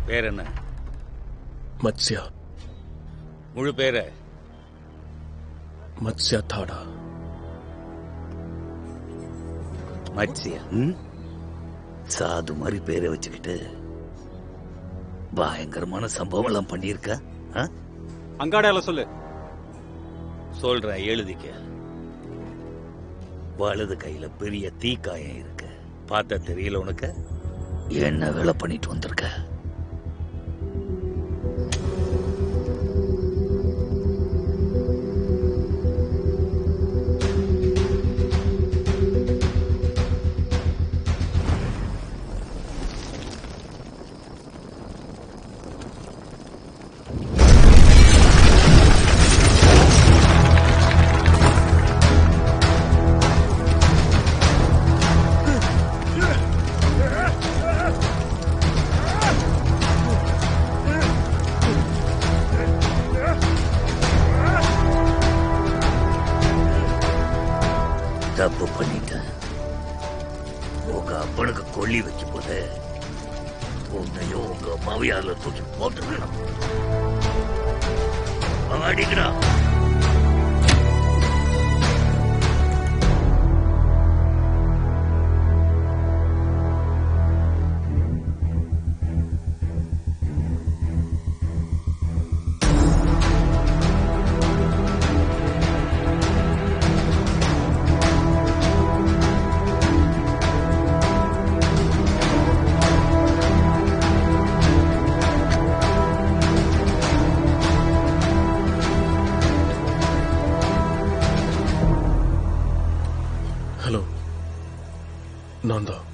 பேர் என்ன? மத்ஸ்யா. முழு பேரு? மத்ஸ்யா தாடா. மத்ஸ்யா? சாது மாதிரி பேரை வச்சுக்கிட்டு பயங்கரமான சம்பவம் எல்லாம் பண்ணியிருக்க. அங்காடையால சொல்லு. சொல்றேன், எழுதிக்க. வலது கையில பெரிய தீக்காயம் இருக்கு. பார்த்த தெரியல உனக்கு? என்ன வேலை பண்ணிட்டு வந்திருக்க? தப்பு பண்ணிட்டேன். உங்க அப்பனுக்கு கொல்லி வைக்கும் போது உன்னையும் உங்க அம்மாவையால தூக்கி போட்டுக்கணும். அடிக்கிறா. ஹலோ, நான் தான்.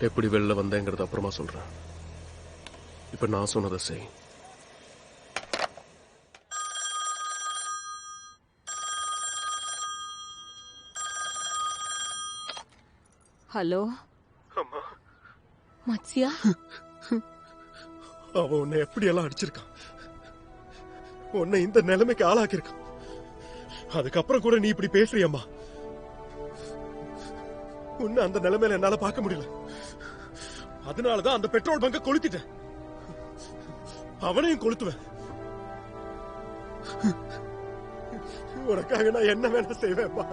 எப்படி வெளில வந்தேங்கிறது அப்புறமா சொல்றேன். இப்ப நான் சொன்னதை செய். ஹலோ அம்மா, மத்ஸ்யா. அவன் உன்னை எப்படியெல்லாம் அடிச்சிருக்கான், உன்னை இந்த நிலைமைக்கு ஆளாக்கியிருக்கான். அதுக்கப்புறம் கூட நீ இப்படி பேசுறியம்மா. உன்னை அந்த நிலைமையில என்னால பார்க்க முடியல. அதனாலதான் அந்த பெட்ரோல் பங்க கொளுத்திட்டேன். அவனையும் கொளுத்துவேன். உனக்காக நான் என்ன வேணா செய்வேன்ப்பா,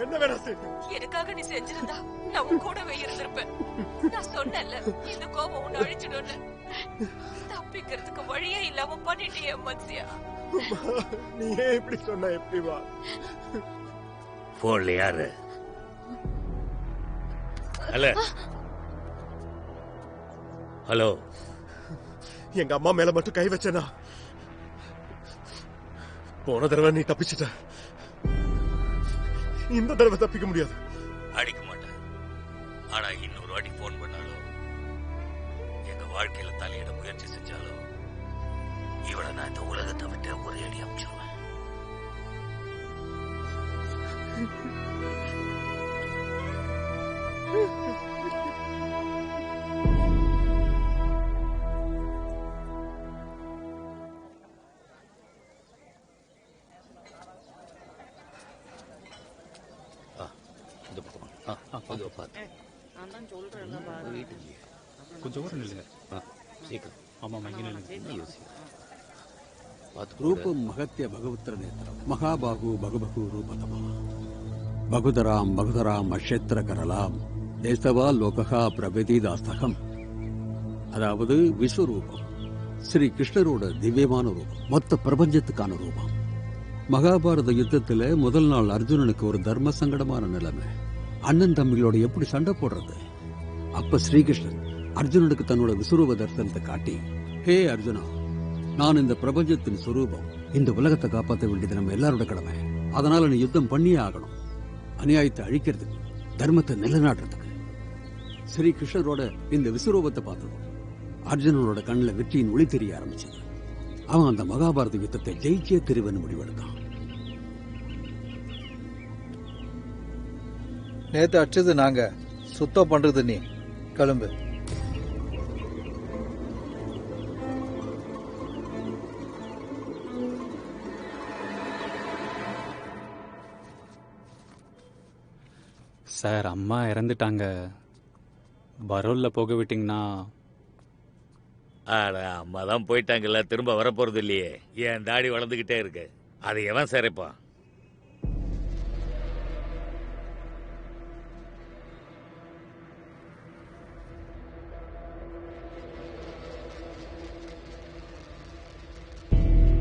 என்ன வேணா செய்வேன். எனக்காக நீ செஞ்சிருந்தா நான் உன் கூடவே இருந்திருப்பேன். நான் சொன்னேன்ல, இந்த கோபம் உன்னை அழிச்சிடும்னு. தப்பிக்கிறதுக்கு வழியே இல்லாம பண்ணிட்டியே மத்ஸ்யா. நீ ஏன் இப்படி சொன்ன? எப்படி வா? போன்ல யாரு? Hello hello. எங்க அம்மா மேல மட்டும் கை வச்சனா, போன தடவை நீ தப்பிச்சிட்ட, இந்த தடவை தப்பிக்க முடியாது. அடிக்க மாட்டேன். ஆனா இன்னொரு வாட்டி போன் பண்ணாலும், எங்க வாழ்க்கையில தலையிட முயற்சி செஞ்சாலும், இவளை நான் இந்த உலகத்தை விட்டு ஒரே அடி அமைச்சிருவேன். இந்த பக்கம் பார்த்து கொஞ்சம் ஊரம் இல்லைங்க. சீக்கிரம். ஆமாம், இங்கே रूपं महत्य भगवत्र नेत्रम महाबाहु भगभगु रूपतमा भगुदराम भगुदराम अक्षेत्र करलाम தேசவா லோகா பிரபதிதாஸ்தகம். அதாவது விஸ்வரூபம், ஸ்ரீ கிருஷ்ணரோட திவ்யமான ரூபம், மொத்த பிரபஞ்சத்துக்கான ரூபம். மகாபாரத யுத்தத்துல முதல் நாள் அர்ஜுனனுக்கு ஒரு தர்ம சங்கடமான நிலைமை. அண்ணன் தம்பிகளோட எப்படி சண்டை போடுறது? அப்ப ஸ்ரீகிருஷ்ணன் அர்ஜுனனுக்கு தன்னோட விஸ்வரூப தரிசனத்தை காட்டி, ஹே அர்ஜுனா, நான் இந்த பிரபஞ்சத்தின் சுரூபம், இந்த உலகத்தை காப்பாற்ற வேண்டியது நம்ம எல்லாரோட கடமை. அதனால நீ யுத்தம் பண்ணியே ஆகணும். அநியாயத்தை அழிக்கிறதுக்கு, தர்மத்தை நிலைநாட்டுறதுக்கு. ஸ்ரீ கிருஷ்ணரோட இந்த விஸ்வரூபத்தை பார்த்ததும் அர்ஜுனனோட கண்ணில் வெற்றியின் ஒளி தெரிய ஆரம்பிச்சது. அவன் அந்த மகாபாரத யுத்தத்தை ஜெயிச்சே திருவன்னு முடிவெடுத்தான். நேத்து அடிச்சது நாங்க, சுத்தம் பண்றது நீ. கிளம்பு. சார், அம்மா இறந்துட்டாங்க. பரோல்ல போக விட்டீங்கன்னா ஆட அம்மா தான் போயிட்டாங்கல்ல, திரும்ப வரப்போறது இல்லையே. என் தாடி வளர்ந்துகிட்டே இருக்கு, அதை எவன் சரிப்பான்?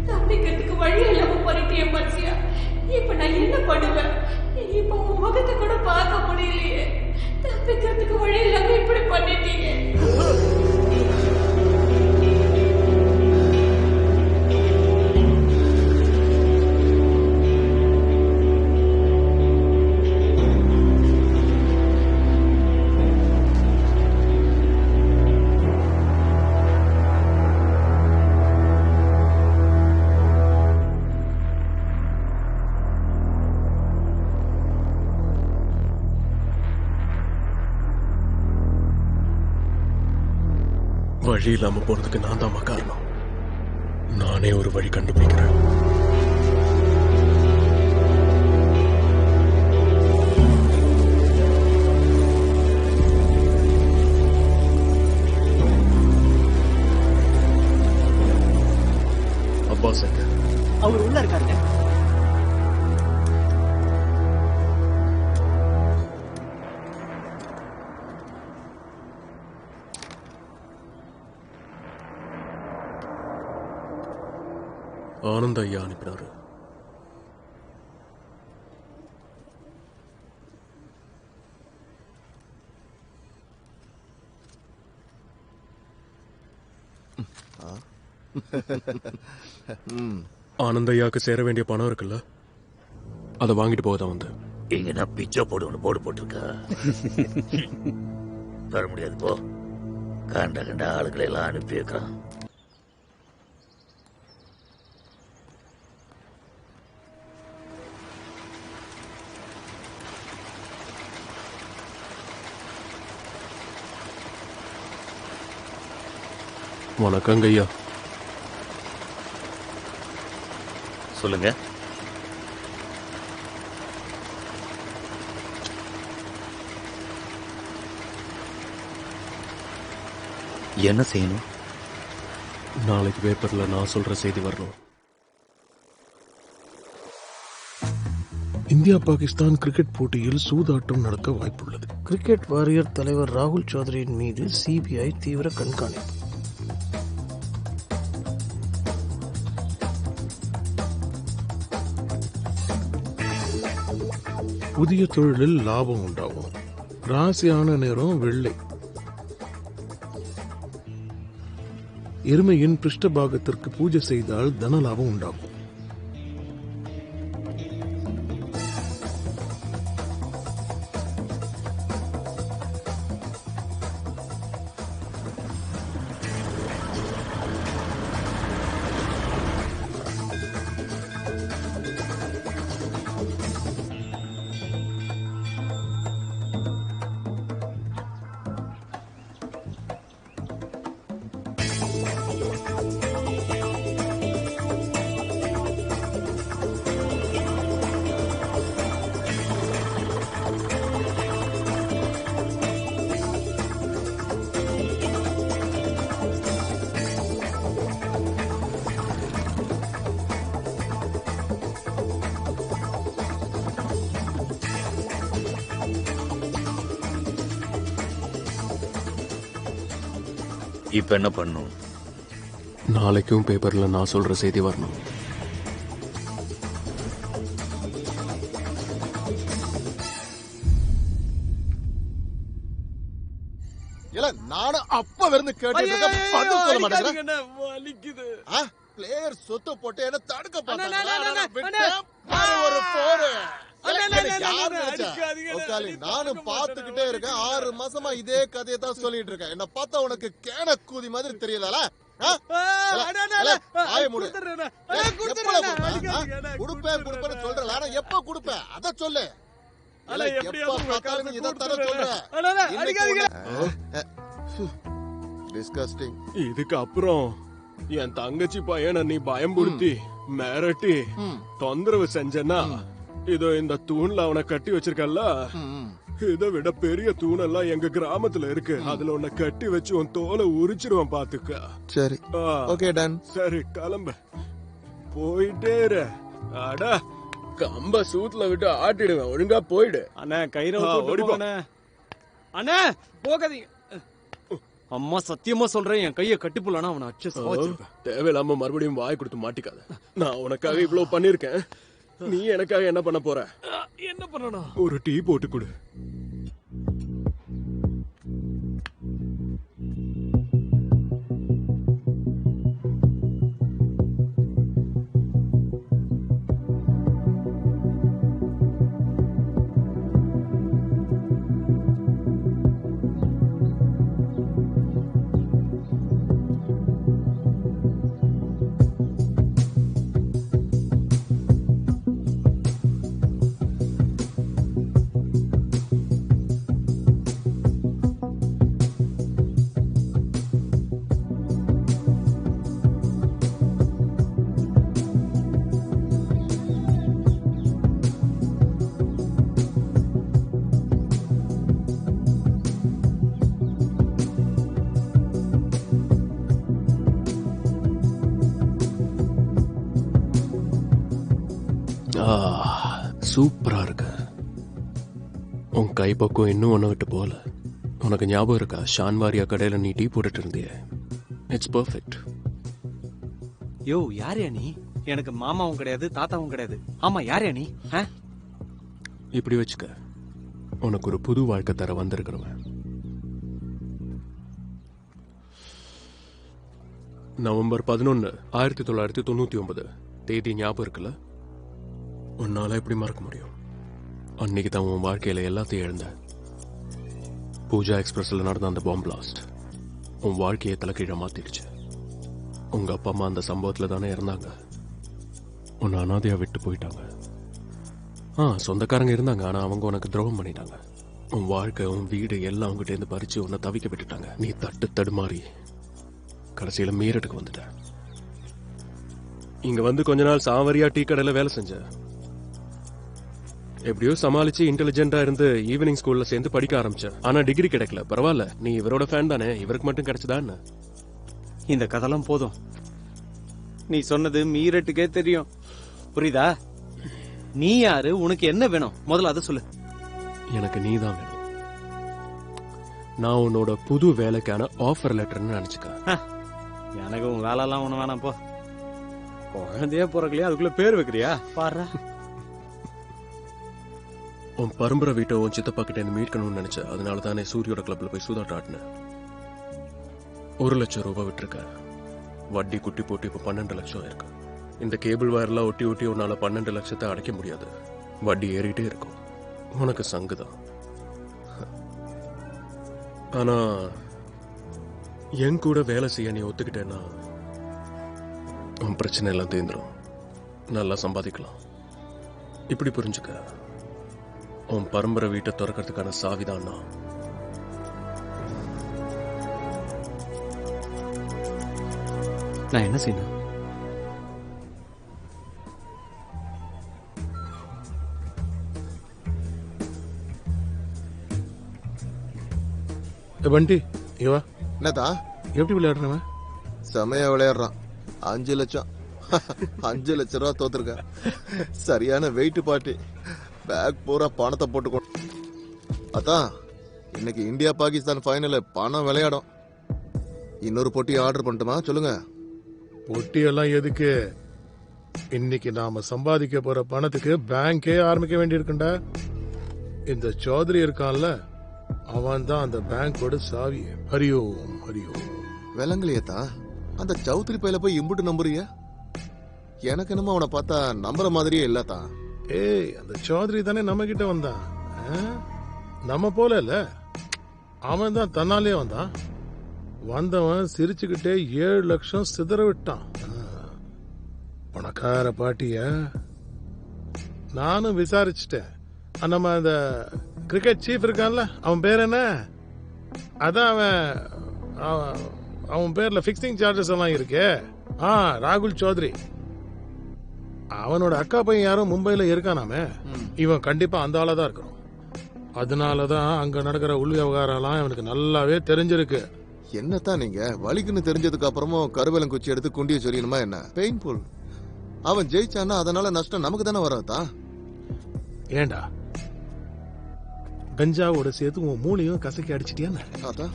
தப்பிக்கிறதுக்கு வழி இல்லாம பண்ணிட்டே மனுஷியா. இப்ப நான் என்ன பண்ணுவேன்? இப்ப உன் முகத்தை கூட பார்க்க முடியலையே. தப்பிக்கிறதுக்கு வழி இல்லாம இப்படி பண்ணிட்டீங்க. வழி இல்லாம போறதுக்கு நான் தான் காரணம். நானே ஒரு வழி கண்டுபிடிக்கிறேன். அப்பாஸ் எங்க? அவர் உள்ள இருக்காருங்க. ஆனந்த ஐயா அனுப்பினாரு. ஆனந்த ஐயாவுக்கு சேர வேண்டிய பணம் இருக்குல்ல, அதை வாங்கிட்டு போகதான் வந்து. இங்க நான் பிச்சை போடுன்னு போடு போட்டிருக்கா. வர முடியாது போ. கண்ட கண்ட ஆளுகளை எல்லாம் அனுப்பி வைக்கிறான். வணக்கங்க ஐயா. சொல்லுங்க. என்ன செய்யணும்? நாளைக்கு பேப்பர்ல நான் சொல்ற செய்தி வரணும். இந்தியா பாகிஸ்தான் கிரிக்கெட் போட்டியில் சூதாட்டம் நடக்க வாய்ப்புள்ளது. கிரிக்கெட் வாரியர் தலைவர் ராகுல் சௌத்ரியின் மீது சிபிஐ தீவிர கண்காணிப்பு. புதிய தொழிலில் லாபம் உண்டாகும். ராசியான நேரம் வெள்ளை. எருமையின் பிருஷ்டபாகத்திற்கு பூஜை செய்தால் தன லாபம் உண்டாகும். இப்ப என்ன பண்ணும்? நாளைக்கும் பேப்பர்ல நான் சொல்ற செய்தி வரணும். இல்ல நானும் அப்ப இருந்து கேட்டு பதில் சொல்ல மாட்டேங்கிறேன். பிளேயர் சொத்து போட்டு என்ன தடுக்க பார்த்தாங்க. ஒரு போரு நானும் பாத்துக்கிட்டே இருக்கேன். 6 மாசமா இதே கதையை தான் சொல்லிட்டு இருக்கேன். என்ன பார்த்தா உனக்கு கேன கூதி மாதிரி தெரியல? குடுப்பேன் சொல்றேன். ஆனா எப்ப குடுப்பேன் அத சொல்லு. எப்ப பார்த்தாலும் இதை தர சொல்ற. டிஸ்கஸ்டிங். இதுக்கு அப்புறம் என் தங்கச்சி பையனை நீ பயம்படுத்தி மிரட்டி தொந்தரவு செஞ்சனா, இதோ இந்த தூண்ல அவனை கட்டி வச்சிருக்கல, இதை விட பெரிய தூணெல்லாம் எங்க கிராமத்துல இருக்கு. அதுல உன்னை கட்டி வச்சு உன் தோலை உரிச்சிடுவான் பாத்துக்க. சரி ஓகே டன். சரி கிளம்ப, போயிட்டே இரு. அடா கம்ப சூத்துல விட்டு ஆட்டிடுவேன், ஒழுங்கா போயிடு. அண்ணா கயிறை ஓடிப்போண்ணே. அண்ணா போகாதீங்க. அம்மா சத்தியமா சொல்றேன், என் கையை கட்டி போலனா அவனை அச்சு சாவச்சிருப்பேன். தேவையில்லாம மறுபடியும் வாய் கொடுத்து மாட்டிக்காத. நான் உனக்காக இவ்வளவு பண்ணிருக்கேன், நீ எனக்காக என்ன பண்ண போற? என்ன பண்ணணும்? ஒரு டீ போட்டு கொடு. சூப்பரா இருக்கு. உன் கை பக்கம் இன்னும் ஒன்ன விட்டு போல. உனக்கு ஞாபகம் இருக்கா, ஷான்வாரியா கடையில நீ டீ போட்டுட்டு இருந்திய? It's perfect. யோ யாரையா நீ? எனக்கு மாமாவும் கிடையாது தாத்தாவும் கிடையாது. ஆமா யாரையா நீ? இப்படி வச்சுக்க, உனக்கு ஒரு புது வாழ்க்கை தர வந்திருக்கிறவன். நவம்பர் 11, 1999 தேதி ஞாபகம் இருக்குல்ல? உன்னால எப்படி மறக்க முடியும்? அன்னைக்கு தான் உன் வாழ்க்கையில எல்லாத்தையும் இழந்த. பூஜா எக்ஸ்பிரஸ்ல நடந்த அந்த பாம்பு பிளாஸ்ட் உன் வாழ்க்கையை தலைக்கீழ மாத்திடுச்சு. உங்க அப்பா அம்மா அந்த சம்பவத்துல தானே இறந்தாங்க. உன்னை அனாதையா விட்டு போயிட்டாங்க. சொந்தக்காரங்க இருந்தாங்க, ஆனா அவங்க உனக்கு துரோகம் பண்ணிட்டாங்க. உன் வாழ்க்கை, உன் வீடு எல்லாம் அவங்ககிட்ட இருந்து பறிச்சு உன்னை தவிக்க விட்டுட்டாங்க. நீ தடுமாறி கடைசியில மீரட்டுக்கு வந்துட்ட. இங்க வந்து கொஞ்ச நாள் சாவரியா டீ கடையில வேலை செஞ்ச. எப்படியோ சமாளிச்சு இன்டெலிஜென்டா இருந்து ஈவினிங் ஸ்கூல்ல சேர்ந்து படிக்க ஆரம்பிச்ச. ஆனா டிகிரி கிடைக்கல. பரவாயில்ல, நீ இவரோட ஃபேன் தானே, இவருக்கு மட்டும் கிடைச்சதா என்ன? இந்த கதெல்லாம் போதும். நீ சொன்னது மீரட்டுக்கே தெரியும், புரியுதா? நீ யாரு, உனக்கு என்ன வேணும் முதல்ல அதை சொல்லு. எனக்கு நீ தான் வேணும். நான் உன்னோட புது வேலைக்கான ஆஃபர் லெட்டர்னு நினைச்சுக்க. எனக்கு உன் வேலை எல்லாம் ஒண்ணு வேணாம் போ. குழந்தையா பிறக்கலையா, அதுக்குள்ள பேர் வைக்கிறியா பாரு. உன் பரம்பரை வீட்டை உன் சித்தப்பா கிட்ட இருந்து மீட்கணும்னு நினைச்ச. அதனால தானே சூரியோட கிளப்ல போய் சூதாட்டம் ஆட்டின. 1 லட்சம் ரூபாய் விட்டுருக்க. வட்டி குட்டி போட்டு இப்ப 12 லட்சம் இருக்கு. இந்த கேபிள் வயர்லாம் ஒட்டி ஒட்டி உன்னால 12 லட்சத்தை அடைக்க முடியாது. வட்டி ஏறிட்டே இருக்கும். உனக்கு சங்குதான். ஆனா என் கூட வேலை செய்ய நீ ஒத்துக்கிட்டேன்னா உன் பிரச்சனை எல்லாம் தீர்ந்துடும். நல்லா சம்பாதிக்கலாம். இப்படி புரிஞ்சுக்க, உன் பரம்பரை வீட்டை திறக்கிறதுக்கான சாவிதான் நான். நான் என்ன செய்யணும்? பண்டி இவா என்னதா எப்படி விளையாடுறவன்? செமையா விளையாடுறான். 5 லட்சம் 5 லட்சம் ரூபா தோத்துருக்க. சரியான வெயிட் பாட்டி. பேக் பூரா பணத்தை போட்டு. அதான் இன்னைக்கு இந்தியா பாகிஸ்தான் ஃபைனல் பணம் விளையாடும். இன்னொரு பொட்டி ஆர்டர் பண்ணட்டுமா? சொல்லுங்க. பொட்டியெல்லாம் எதுக்கு? இன்னைக்கு நாம சம்பாதிக்க போற பணத்துக்கு பேங்கே ஆரம்பிக்க வேண்டியிருக்குண்டா. இந்த சௌத்ரி இருக்கான்ல, அவன் தான் அந்த பேங்கோட சாவி. ஹரியோம் ஹரியோம். விலங்குலையத்தா அந்த சௌத்ரி பையில போய் இம்புட்டு நம்புறிய? எனக்கு என்னமோ அவனை பார்த்தா நம்புற மாதிரியே இல்லத்தா. ஏய், அந்த சௌத்ரி தானே நம்ம கிட்ட வந்தான். நம்ம போல இல்ல, அவன் தான் தன்னாலே வந்தான். வந்தவன் சிரிச்சுக்கிட்டே 7 லட்சம் சிதற விட்டான். பணக்கார பாட்டிய நானும் விசாரிச்சுட்டேன். நம்ம அந்த கிரிக்கெட் சீஃப் இருக்கான்ல, அவன் பேர் என்ன? அதான் அவன் பேர்ல பிக்சிங் சார்ஜஸ் எல்லாம் இருக்கே. ராகுல் சௌத்ரி. அவனோட அக்கா பையன் யாரும் மும்பைல இருக்கானாமே. இவன் கண்டிப்பா அந்த ஆளா தான் இருக்கணும். அதனாலதான் அங்க நடக்கிற உள் விவகாரம்லாம் அவனுக்கு நல்லாவே தெரிஞ்சிருக்கு. என்னத்தான் நீங்க வலிக்குன்னு தெரிஞ்சதுக்கு அப்புறமும் கருவேலங்குச்சி எடுத்து குண்டிய சொல்லியணுமா என்ன? பெயின்ஃபுல். அவன் ஜெயிச்சான்னா அதனால நஷ்டம் நமக்கு தானே வராதா? ஏண்டா கஞ்சாவோட சேர்த்து உன் மூளையும் கசக்கி அடிச்சிட்டியான்னு? அதான்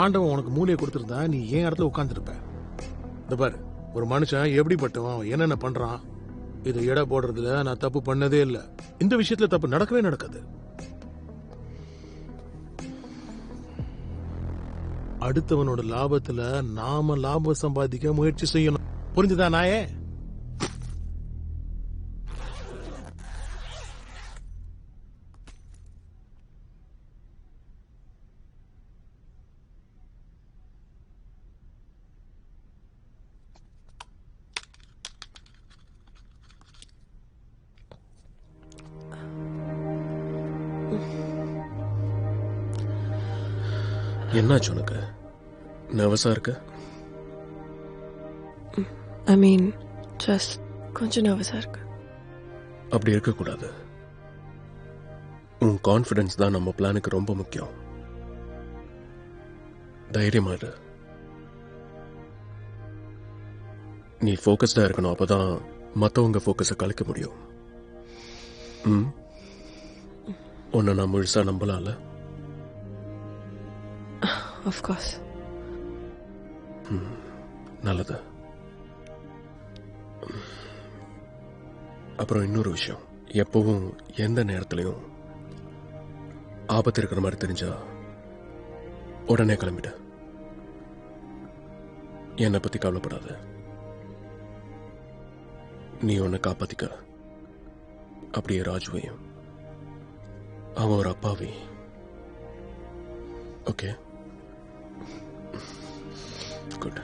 ஆண்டவன் உனக்கு மூளையை கொடுத்துருந்தா நீ ஏன் இடத்துல உட்காந்துருப்ப? இந்த பாரு, ஒரு மனுஷன் எப்படிப்பட்டவன், அவன் என்னென்ன பண்றான், இதை எடை போடுறதுல நான் தப்பு பண்ணதே இல்லை. இந்த விஷயத்துல தப்பு நடக்கவே நடக்காது. அடுத்தவனோட லாபத்துல நாம லாபம் சம்பாதிக்க முயற்சி செய்யணும். புரிஞ்சுதா நாயே? என்னாச்சு உனக்கு? நர்வஸா இருக்க? ஐ மீன் ஜஸ்ட் கொஞ்சம் நர்வஸா இருக்கு. அப்படி இருக்கக்கூடாது. உன் கான்ஃபிடன்ஸ் தான் நம்ம பிளானுக்கு ரொம்ப முக்கியம். தைரியமா இரு. நீ ஃபோக்கஸ்டா இருக்கணும். அப்பதான் மத்தவங்க ஃபோக்கஸை கலைக்க முடியும். உன்னை நான் முழுசா நம்பலாம்ல? Of course. நல்லது. அப்புறம் இன்னொரு விஷயம், எப்பவும் எந்த நேரத்திலையும் ஆபத்து இருக்கிற மாதிரி தெரிஞ்சா உடனே கிளம்பிட்ட. என்னை பத்தி கவலைப்படாத. நீ உன்னை காப்பாத்திக்க. அப்படியே ராஜுவையும். அவன் ஒரு அப்பாவி. ஓகே? குட்.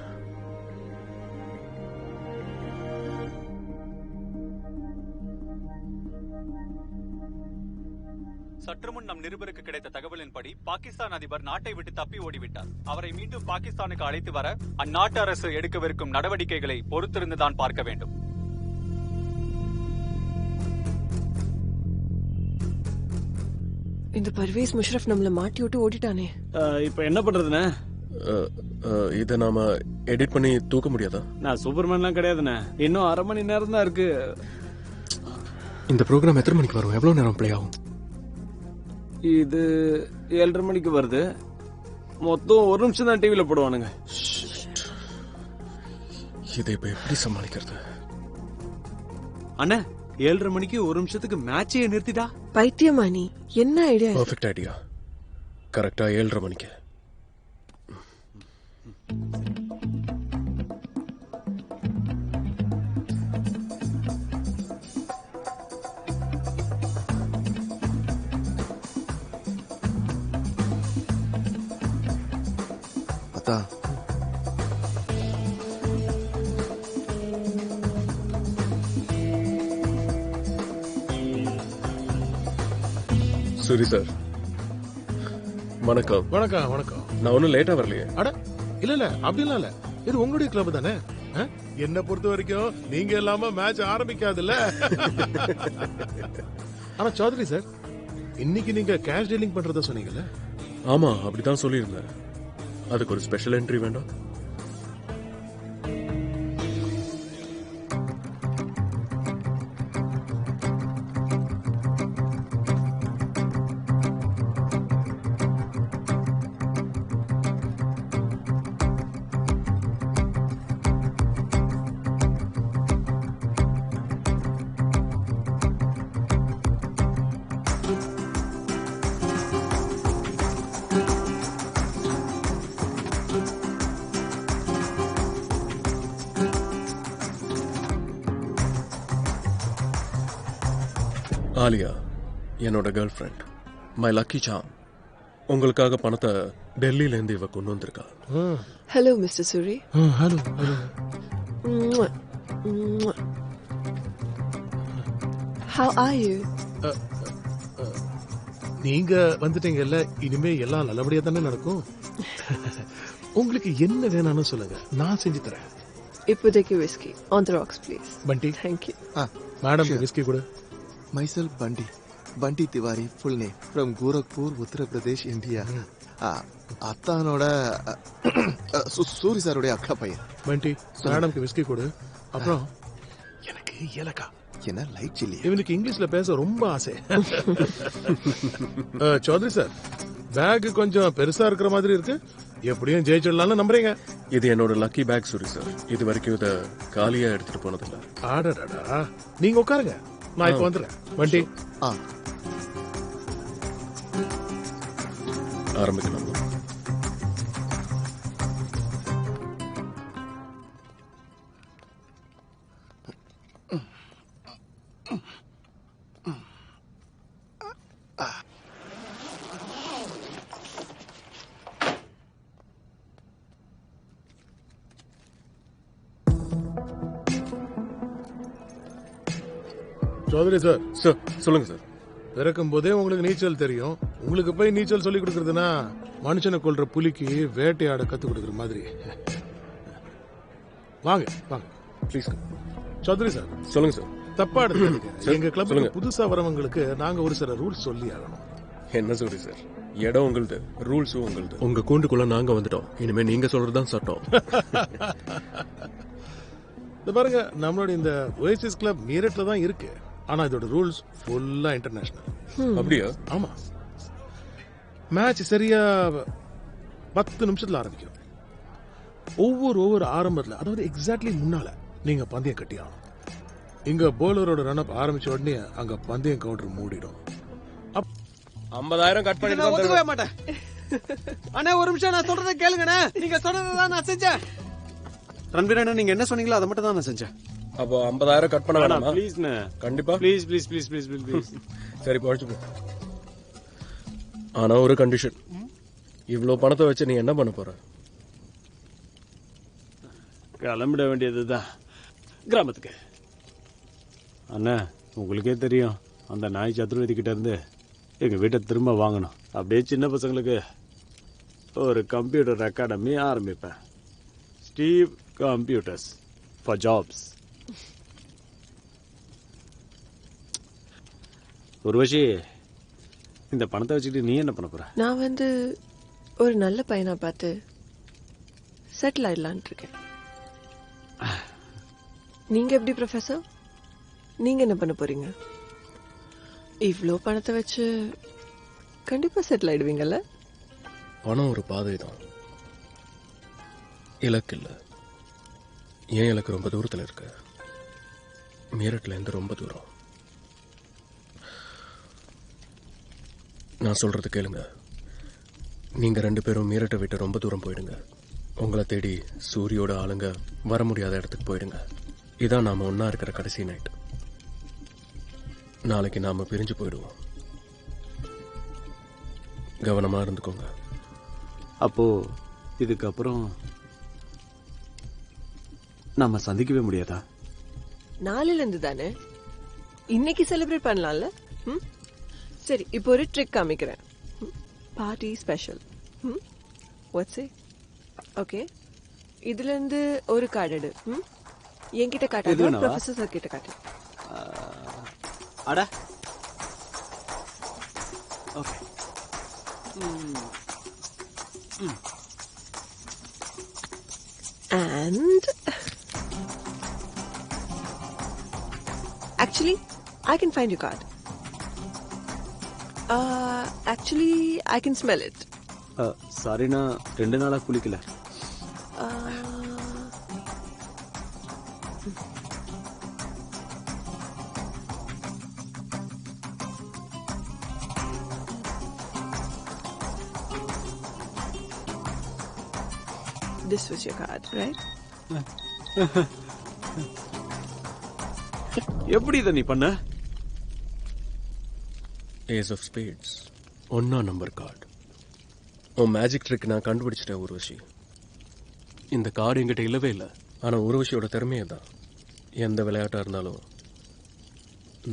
சற்று முன் நம் நிருபருக்கு கிடைத்த தகவலின்படி பாகிஸ்தான் அதிபர் நாட்டை விட்டு தப்பி ஓடிவிட்டார். அவரை மீண்டும் பாகிஸ்தானுக்கு அழைத்து வர அந்நாட்டு அரசு எடுக்கவிருக்கும் நடவடிக்கைகளை பொறுத்திருந்துதான் பார்க்க வேண்டும். இந்த பர்வேஸ் முஷரஃப் நம்மள மாட்டி விட்டு ஓடிட்டானே. இப்ப என்ன பண்றதுண்ணே? இதை நாம எடிட் பண்ணி தூக்க முடியாதா? நான் சூப்பர்மேன்லாம் கிடையாதுண்ணே. இன்னும் 1/2 மணி நேரம் தான் இருக்கு. இந்த ப்ரோக்ராம் எத்தனை மணிக்கு வரும்? எவ்வளவு நேரம் பிளே ஆகும்? இது 7:30 மணிக்கு வருது. மொத்தம் 1 நிமிஷம் தான் டிவில போடுவானுங்க. இதை இப்ப எப்படி சமாளிக்கிறது? அண்ணா 7:30 மணிக்கு 1 நிமிஷத்துக்கு மேட்சையே நிறுத்திட்டா? பைத்தியமா நீ? என்ன ஐடியா? Perfect idea. கரெக்டா 7:30 மணிக்கு. அத்தா சூரி சார், வணக்கம். வணக்கம். வணக்கம். நான் ஒன்னும் லேட்டா வரலையே. அட இல்ல அப்படிலாம் இல்ல. இது உங்களுடைய கிளப் தானே? என்ன பொறுத்த வரைக்கும் நீங்க இல்லாம மேட்ச் ஆரம்பிக்காதுல்ல. ஆனா சௌத்ரி சார், இன்னைக்கு நீங்க கேஷ் டீலிங் பண்றத சொன்னீங்கல்ல? ஆமா, அப்படிதான் சொல்லியிருந்தேன். அதுக்கு ஒரு ஸ்பெஷல் என்ட்ரி வேண்டாம்? ஆலியா என்னோட girl friend, my lucky charm. உங்களுக்காக பணத்தை டெல்லியில இருந்து இவ கொண்டு வந்திருக்கா. Hello mister Suri. Hello. How are you? நீங்க வந்துட்டீங்கல்ல, இனிமே எல்லாம் நல்லபடியா தானே நடக்கும். உங்களுக்கு என்ன வேணும்னு சொல்லுங்க, நான் செஞ்சு தரேன். இப்போதைக்கு whiskey on the rocks please. Bunty. Thank you. Madam whiskey கூட. மைசெல் Bunty. Bunty Tiwari, full name, from Gorakhpur, Uttar Pradesh, India. அத்தானோட சூரி சாருடைய அக்கா பையன். பண்டி, மேடம்க்கு விஸ்கி கொடு. அப்புறம் எனக்கு ஏலக்கா. என்ன லைட் சில்லி? இவனுக்கு இங்கிலீஷ்ல பேச ரொம்ப ஆசை. சௌத்ரி சார், பேக் கொஞ்சம் பெருசா இருக்கிற மாதிரி இருக்கு. எப்படியும் ஜெயிச்சிடலாம்னு நம்புறீங்க? இது என்னோட லக்கி பேக் சூரி சார். இது வரைக்கும் இதை காலியா எடுத்துட்டு போனதில்ல. ஆடாடா, நீங்க உட்காருங்க, நான் இப்ப வந்துடுறேன். வண்டி ஆரம்பிக்கலாம். சௌத்ரி சார். சார் சொல்லுங்க சார். பிறக்கும் போதே உங்களுக்கு நீச்சல் தெரியும். உங்களுக்கு போய் நீச்சல் சொல்லி கொடுக்கறதுனா மனுஷனை கொல்ற புலிக்கு வேட்டையாட கத்து கொடுக்கற மாதிரி. வாங்க வாங்க ப்ளீஸ். சௌத்ரி சார். சொல்லுங்க சார். தப்பா எடுத்துக்காதீங்க. எங்க கிளப்ல புதுசா வரவங்களுக்கு நாங்க ஒரு சில ரூல்ஸ் சொல்லி ஆகணும். என்ன சூரி சார், இடம் உங்களுது, ரூல்ஸும் உங்களுது. உங்க கூண்டுக்குள்ள நாங்க வந்துட்டோம். இனிமே நீங்க சொல்றதுதான் சட்டம். பாருங்க, நம்மளோட இந்த ஓஎசிஸ் கிளப் மீரட்ல தான் இருக்கு. ஆனா இதோட ரூல்ஸ் ஃபுல்லா இன்டர்நேஷனல். அப்படியா? ஆமா. மேட்ச் சரியா 10 நிமிஷத்துல ஆரம்பிக்கும். ஒவ்வொரு ஓவர் ஆரம்பத்துல, அதாவது எக்ஸாக்ட்லி முன்னால நீங்க பந்தயம் கட்டி ஆகணும். இங்க போலரோட ரன் அப் ஆரம்பிச்ச உடனே அங்க பந்தயம் கவுண்டர் மூடிடும். 50,000 கட் பண்ணி ஒத்துக்கவே மாட்டேன். அண்ணா ஒரு நிமிஷம், நான் சொல்றதை கேளுங்கண்ணே. நீங்க சொல்றதுதான் நான் செஞ்சேன். ரன்வீர் அண்ணா, நீங்க என்ன சொன்னீங்களோ அதை மட்டும் தான் நான் செஞ்சேன். அப்போ 50,000 கட் பண்ண வேணாமா? ப்ளீஸ்ண்ணே. கண்டிப்பா. Please please please please please. சரி, பழிச்சு போ. ஆனா ஒரு கண்டிஷன். இவ்ளோ பணத்தை வச்சு நீ என்ன பண்ண போற? கிளம்பிட வேண்டியதுதான் கிராமத்துக்கு. அண்ணா, உங்களுக்கே தெரியும், அந்த நாய் சதுர்வேதி கிட்ட இருந்து எங்க வீட்டை திரும்ப வாங்கணும். அப்படியே சின்ன பசங்களுக்கு ஒரு கம்ப்யூட்டர் அகாடமி ஆரம்பிப்பேன். Steve computers for jobs. Urvashi, இந்த பணத்தை வச்சுக்கிட்டு நீ என்ன பண்ண போற? நான் ஒரு நல்ல பையனா பார்த்து செட்டில் ஆயிடலான் இருக்கேன். நீங்க எப்படி ப்ரொஃபசர்? நீங்க என்ன பண்ண போறீங்க? இவ்ளோ பணத்தை வச்சு கண்டிப்பா செட்டில் ஆயிடுவீங்கல்ல? பணம் ஒரு பாதை தான், இலக்கு இல்ல. ஏன் இலக்கு ரொம்ப தூரத்தில் இருக்கு. மீரட்ல இருந்து ரொம்ப தூரம். நான் சொல்றது கேளுங்க. நீங்க 2 பேரும் மீரட்டை விட்டு ரொம்ப தூரம் போயிடுங்க. உங்களை தேடி சூரியோட ஆளுங்க வர முடியாத இடத்துக்கு போயிடுங்க. இதான் நாம ஒன்னா இருக்கிற கடைசி நைட். நாளைக்கு நாம பிரிஞ்சு போயிடுவோம். கவனமா இருந்துக்கோங்க. அப்போ இதுக்கப்புறம் நாம சந்திக்கவே முடியாதா? நாளையில இருந்து தானே. இன்னைக்கு செலிப்ரேட் பண்ணலாம்ல? சரி, இப்போ ஒரு ட்ரிக் காமிக்கிறேன். Party special. Watts it? Okay, இதுல இருந்து ஒரு கார்டு எடு. என்கிட்ட காட்டு, ப்ரொஃபசர் சார் கிட்ட காட்டு. அட okay. And actually, I can find your card. Actually, I can smell it. Sorry, நான் 2 நாளா குளிக்கல. This was your card, right? எப்படி இதை நீ பண்ண? Ace of spades, 1 number card. உன் மேஜிக் ட்ரிக் நான் கண்டுபிடிச்சிட்டேன் உர்வஷி. இந்த கார்டு என்கிட்ட இல்லவே இல்லை. ஆனால் உர்வஷியோட திறமையே தான். எந்த விளையாட்டாக இருந்தாலும்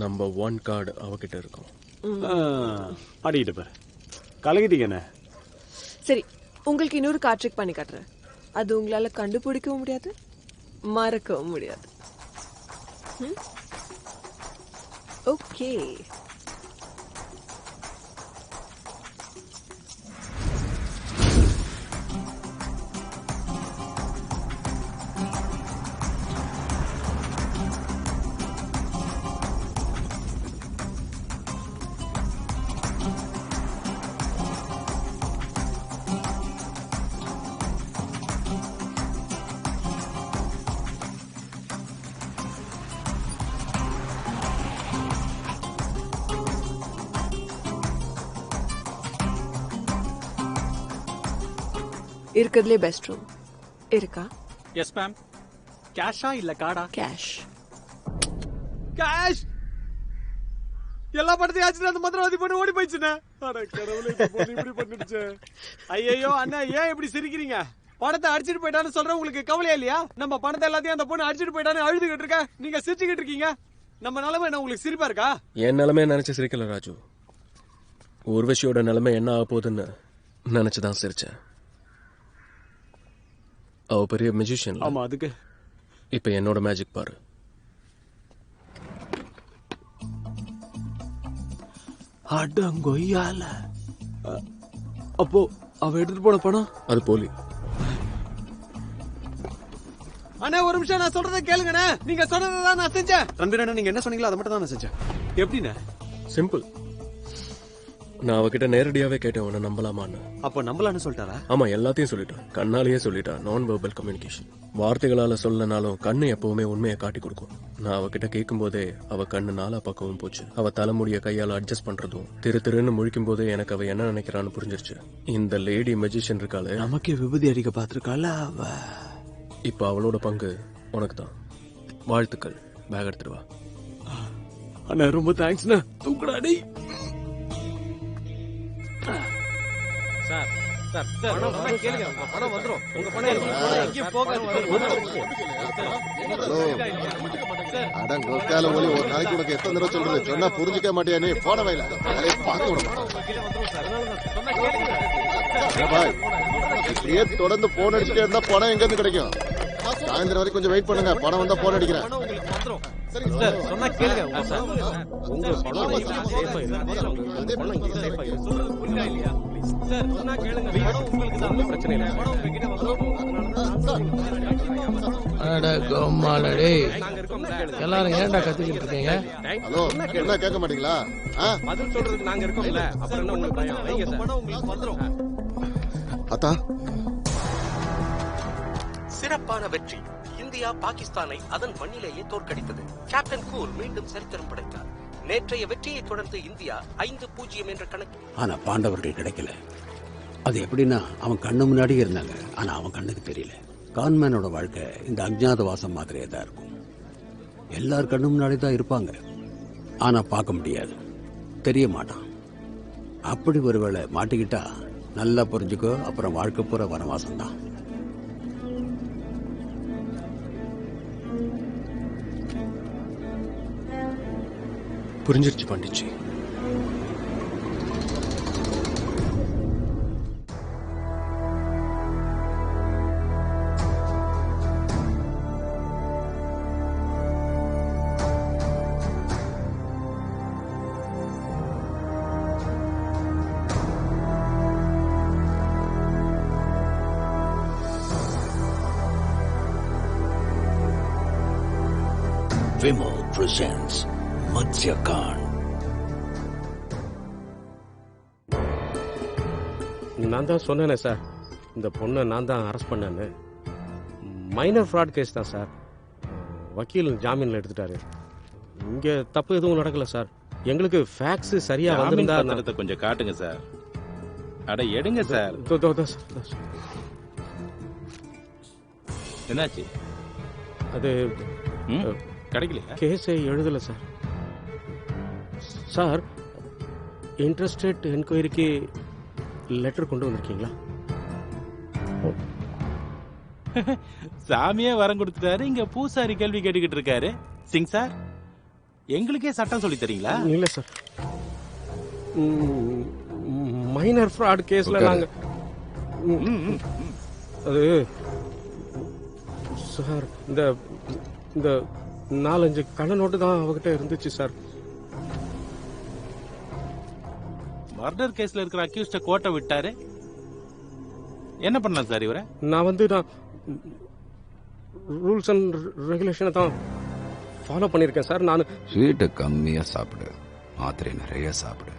நம்பர் 1 கார்டு அவகிட்ட இருக்கும். ஆடிக்கிட்டு பாரு, கலகிட்டீங்கண்ணே. சரி, உங்களுக்கு இன்னொரு கார்டு ட்ரிக் பண்ணி காட்டுறேன். அது உங்களால கண்டுபிடிக்கவும் முடியாது, மறக்கவும் முடியாது. ஓகே, இருக்கிறதுலே பெஸ்ட் ரூம் இருக்கா? Yes ma'am. கேஷா இல்ல கார்டா? கேஷ். கேஷ் எல்லா படத்தையும் ஆச்சு அந்த மந்திரவாதி பொண்ணு ஓடி போயிடுச்சுண்ணே. அட கடவுளே, இந்த பொண்ணு இப்படி பண்ணிடுச்சு. ஐயோ அண்ணா, ஏன் இப்படி சிரிக்கிறீங்க? பணத்தை அடிச்சிட்டு போயிட்டான்னு சொல்ற உங்களுக்கு கவலையா இல்லையா? நம்ம பணத்தை எல்லாத்தையும் அந்த பொண்ணு அடிச்சிட்டு போயிட்டான்னு அழுதுகிட்டு இருக்க, நீங்க சிரிச்சுக்கிட்டு இருக்கீங்க. நம்ம நிலைமை என்ன உங்களுக்கு சிரிப்பா இருக்கா? என் நிலைமையை நினைச்சு சிரிக்கல ராஜு. ஊர்வசியோட நிலைமை என்ன ஆக போகுதுன்னு நினைச்சுதான் சிரிச்சேன். அவ பெரிய மியூசிஷியன். ஆமா, அதுக்கு இப்ப என்னோட மேஜிக் பாரு. அடங்கொய்யால. அப்போ அவ எடுத்துட்டு போன பணம் அது போலி. அண்ணா ஒரு நிமிஷம், நான் சொல்றதை கேளுங்கண்ணே. நீங்க சொன்னதான் நான் செஞ்சேன். ரன்பீரண்ணா, நீங்க என்ன சொன்னீங்களோ அதை மட்டும் தான் நான் செஞ்சேன். எப்படிண்ணே? சிம்பிள். நான் அவகிட்ட நேரடியாவே கேட்டேன் உன்னை நம்பலாமான்னு. அப்போ நம்பலான்னு சொல்லிட்டாரா? ஆமா, எல்லாத்தையும் சொல்லிட்டான். கண்ணாலேயே சொல்லிட்டான். நான் வெர்பல் கம்யூனிகேஷன். வார்த்தைகளால சொல்லனாலும் கண்ணு எப்பவுமே உண்மையை காட்டி கொடுக்கும். நான் அவகிட்ட கேட்கும் போதே அவ கண்ணு நாலா பக்கமும் போச்சு. அவ தலைமுடிய கையால அட்ஜஸ்ட் பண்றதும் திருன்னு முழிக்கும் போதே எனக்கு அவ என்ன நினைக்கிறான்னு புரிஞ்சிருச்சு. இந்த லேடி மெஜிஷியன் இருக்காளே, நமக்கே விபூதி அடிக்க பாத்துருக்காள அவ. இப்ப அவளோட பங்கு உனக்கு தான். வாழ்த்துக்கள். பேக் எடுத்துட்டு வா. அண்ணா ரொம்ப தேங்க்ஸ்ண்ணா. தூக்குடா டேய். சார் சார் சார் கேளுங்க, உங்க பணம் வந்துரும். உங்க பணம் எங்கேயும் போகாது. ஹலோ, அடங்கொக்கால ஒலி. ஒரு நாளைக்கு உனக்கு எத்தனை தடவை சொல்றது? சொன்னா புரிஞ்சுக்க மாட்டியா நீ? போன வயல பார்க்க விட இப்படியே தொடர்ந்து போன் அடிச்சுட்டே இருந்தா பணம் எங்க இருந்து கிடைக்கும்? சாயந்தரம் வரைக்கும் கொஞ்சம் வெயிட் பண்ணுங்க. பணம் வந்தா போன் அடிக்கிறேன். சார் சொன்னா கேளுங்க. உங்க பணம் சேஃபா இல்லையா? சார் சொன்னா கேளுங்க. பணம் உங்களுக்கு தான், பிரச்சனை இல்லை. பணம் உங்ககிட்ட அட கோமாளடே, எல்லாரும் ஏன்டா கத்திக்கிட்டு இருக்கீங்க? ஹலோ, என்ன கேட்க மாட்டீங்களா? பதில் சொல்றதுக்கு நாங்க இருக்கோம்ல, அப்புறம் என்ன உங்களுக்கு பயம்? வைங்க சார். பணம் உங்களுக்கு வந்துரும். அத்தா, சிறப்பான வெற்றி. இந்தியா பாகிஸ்தானை அதன் மண்ணிலேயே தோற்கடித்தது. கேப்டன் கூல் மீண்டும் சரித்திரம் படைத்தார். நேற்றைய வெற்றியை தொடர்ந்து இந்தியா 5-0 என்ற கணக்கு. ஆனா பாண்டவர்கள் கிடைக்கல. அது எப்படின்னா, அவன் கண்ணு முன்னாடி இருந்தாங்க, ஆனா அவன் கண்ணுக்கு தெரியல. கான்மேனோட வாழ்க்கை இந்த அஞ்ஞாதவாசம் மாதிரியே தான் இருக்கும். எல்லார் கண்ணு முன்னாடி தான் இருப்பாங்க, ஆனா பார்க்க முடியாது, தெரிய மாட்டான். அப்படி ஒருவேளை மாட்டிக்கிட்டா நல்லா புரிஞ்சுக்கோ, அப்புறம் வாழ்க்கை பூரா வனவாசம் தான். புரிஞ்சிருச்சு பண்டிச்சி. Vimal presents Matsyakan. நான் தான் சொன்னேனே சார், இந்த பொண்ணை நான் தான் அரெஸ்ட் பண்ணேன்னு. மைனர் ஃப்ராட் கேஸ் தான் சார். வக்கீல் ஜாமீன்ல எடுத்துட்டாரு. இங்க தப்பு எதுவும் நடக்கல சார். எங்களுக்கு ஃபேக்ஸ் சரியா வந்திருந்தா கொஞ்சம் காட்டுங்க சார். அட எடுங்க சார். என்னாச்சு? அது கிடைக்கல. கேஸை எழுதல சார். சார், இன்ட்ரெஸ்டட் என்கொயரிக்கு லெட்டர் கொண்டு வந்திருக்கீங்களா? சாமியே வரம் கொடுத்துட்டாரு, இங்க பூசாரி கேள்வி கேட்டுக்கிட்டு இருக்காரு. சிங் சார், எங்களுக்கே சட்டம் சொல்லி தரீங்களா? இல்ல சார், மைனர் ஃப்ராட் கேஸ்ல நாங்க அது சார், இந்த 4-5 கள்ள நோட்டு தான் அவகிட்ட இருந்துச்சு சார். மர்டர் கேஸ்ல இருக்கிற அக்யூஸ்ட கோட்டை விட்டாரு. என்ன பண்ணலாம் சார் இவரை? நான் ரூல்ஸ் அண்ட் ரெகுலேஷனை தான் ஃபாலோ பண்ணிருக்கேன் சார். நான் ஸ்வீட்டை கம்மியா சாப்பிடு, மாத்திரை நிறைய சாப்பிடு.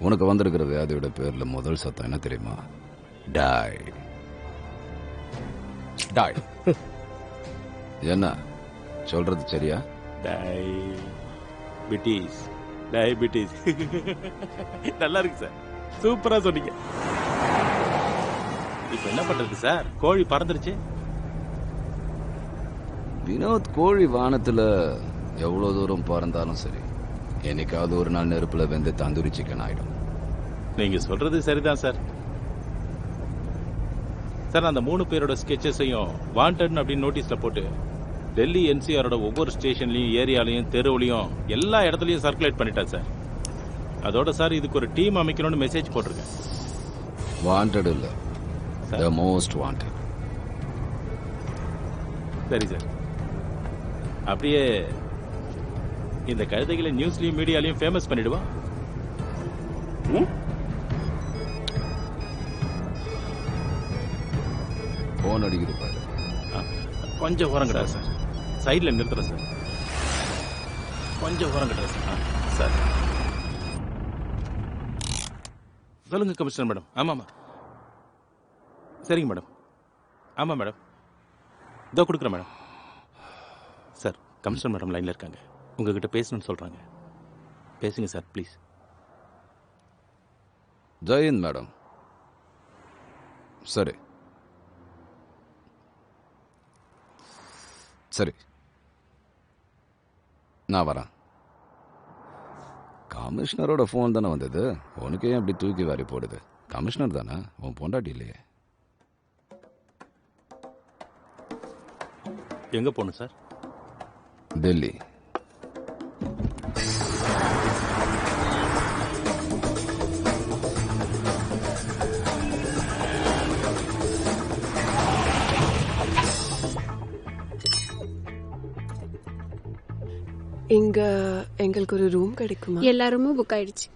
உனக்கு வந்திருக்கிற வியாதியோட பேர்ல முதல் சத்தம் என்ன தெரியுமா? டாய் டாய். என்ன சொல்றது சரியா? டயபிட்டிஸ். டயபிட்டிஸ். நல்லா இருக்கு சார், சூப்பரா சொன்னீங்க. இப்ப என்ன பண்றது சார்? கோழி பறந்துருச்சு. வினோத், கோழி வானத்துல எவ்வளவு தூரம் பறந்தாலும் சரி, என்னைக்காவது ஒரு நாள் நெருப்புல வெந்து தந்தூரி சிக்கன் ஆயிடும். நீங்க சொல்றது சரிதான் சார். சார், அந்த 3 பேரோட ஸ்கெச்சஸையும் வாண்டட் அப்படின்னு நோட்டீஸ்ல போட்டு டெல்லி என்சிஆரோட ஒவ்வொரு ஸ்டேஷன்லயும், ஏரியாலையும், தெருவுலையும் எல்லா இடத்துலயும் சர்க்குலேட் பண்ணிட்டேன் சார். அதோட சார் இதுக்கு ஒரு டீம் அமைக்கணும்னு மெசேஜ் போட்டிருக்கேன். வாண்டட் இல்ல, the most wanted. சரி சார். அப்படியே இந்த கழுதைகளை நியூஸ்லயும் மீடியாலையும் ஃபேமஸ் பண்ணிடுவா. போன் அடிக்கிற பாரு. கொஞ்சம் ஓரங்கடா சார். சைட்ல நிறுத்துறேன் சார். கொஞ்சம் ஓரங்கடா சார். சார் சொல்லுங்க கமிஷனர் மேடம். ஆமாம்மா. சரிங்க மேடம். ஆமாம் மேடம். இதோ கொடுக்குறேன் மேடம். சார், கமிஷனர் மேடம் லைனில் இருக்காங்க. உங்ககிட்ட பேசணும்னு சொல்கிறாங்க. பேசுங்க சார் ப்ளீஸ். ஜெயந்த் மேடம். சரி சரி, நான் வரேன். கமிஷனரோட ஃபோன் தானே வந்தது, உனக்கு ஏன் அப்படி தூக்கி வாரி போடுது? கமிஷனர் தானே, உன் பொண்டாட்டி இல்லையே. எங்கே போகணும் சார்? டெல்லி. இங்க எங்களுக்கு ஒரு ரூம் கிடைக்குமா? எல்லா ரூமும் புக் ஆயிடுச்சு.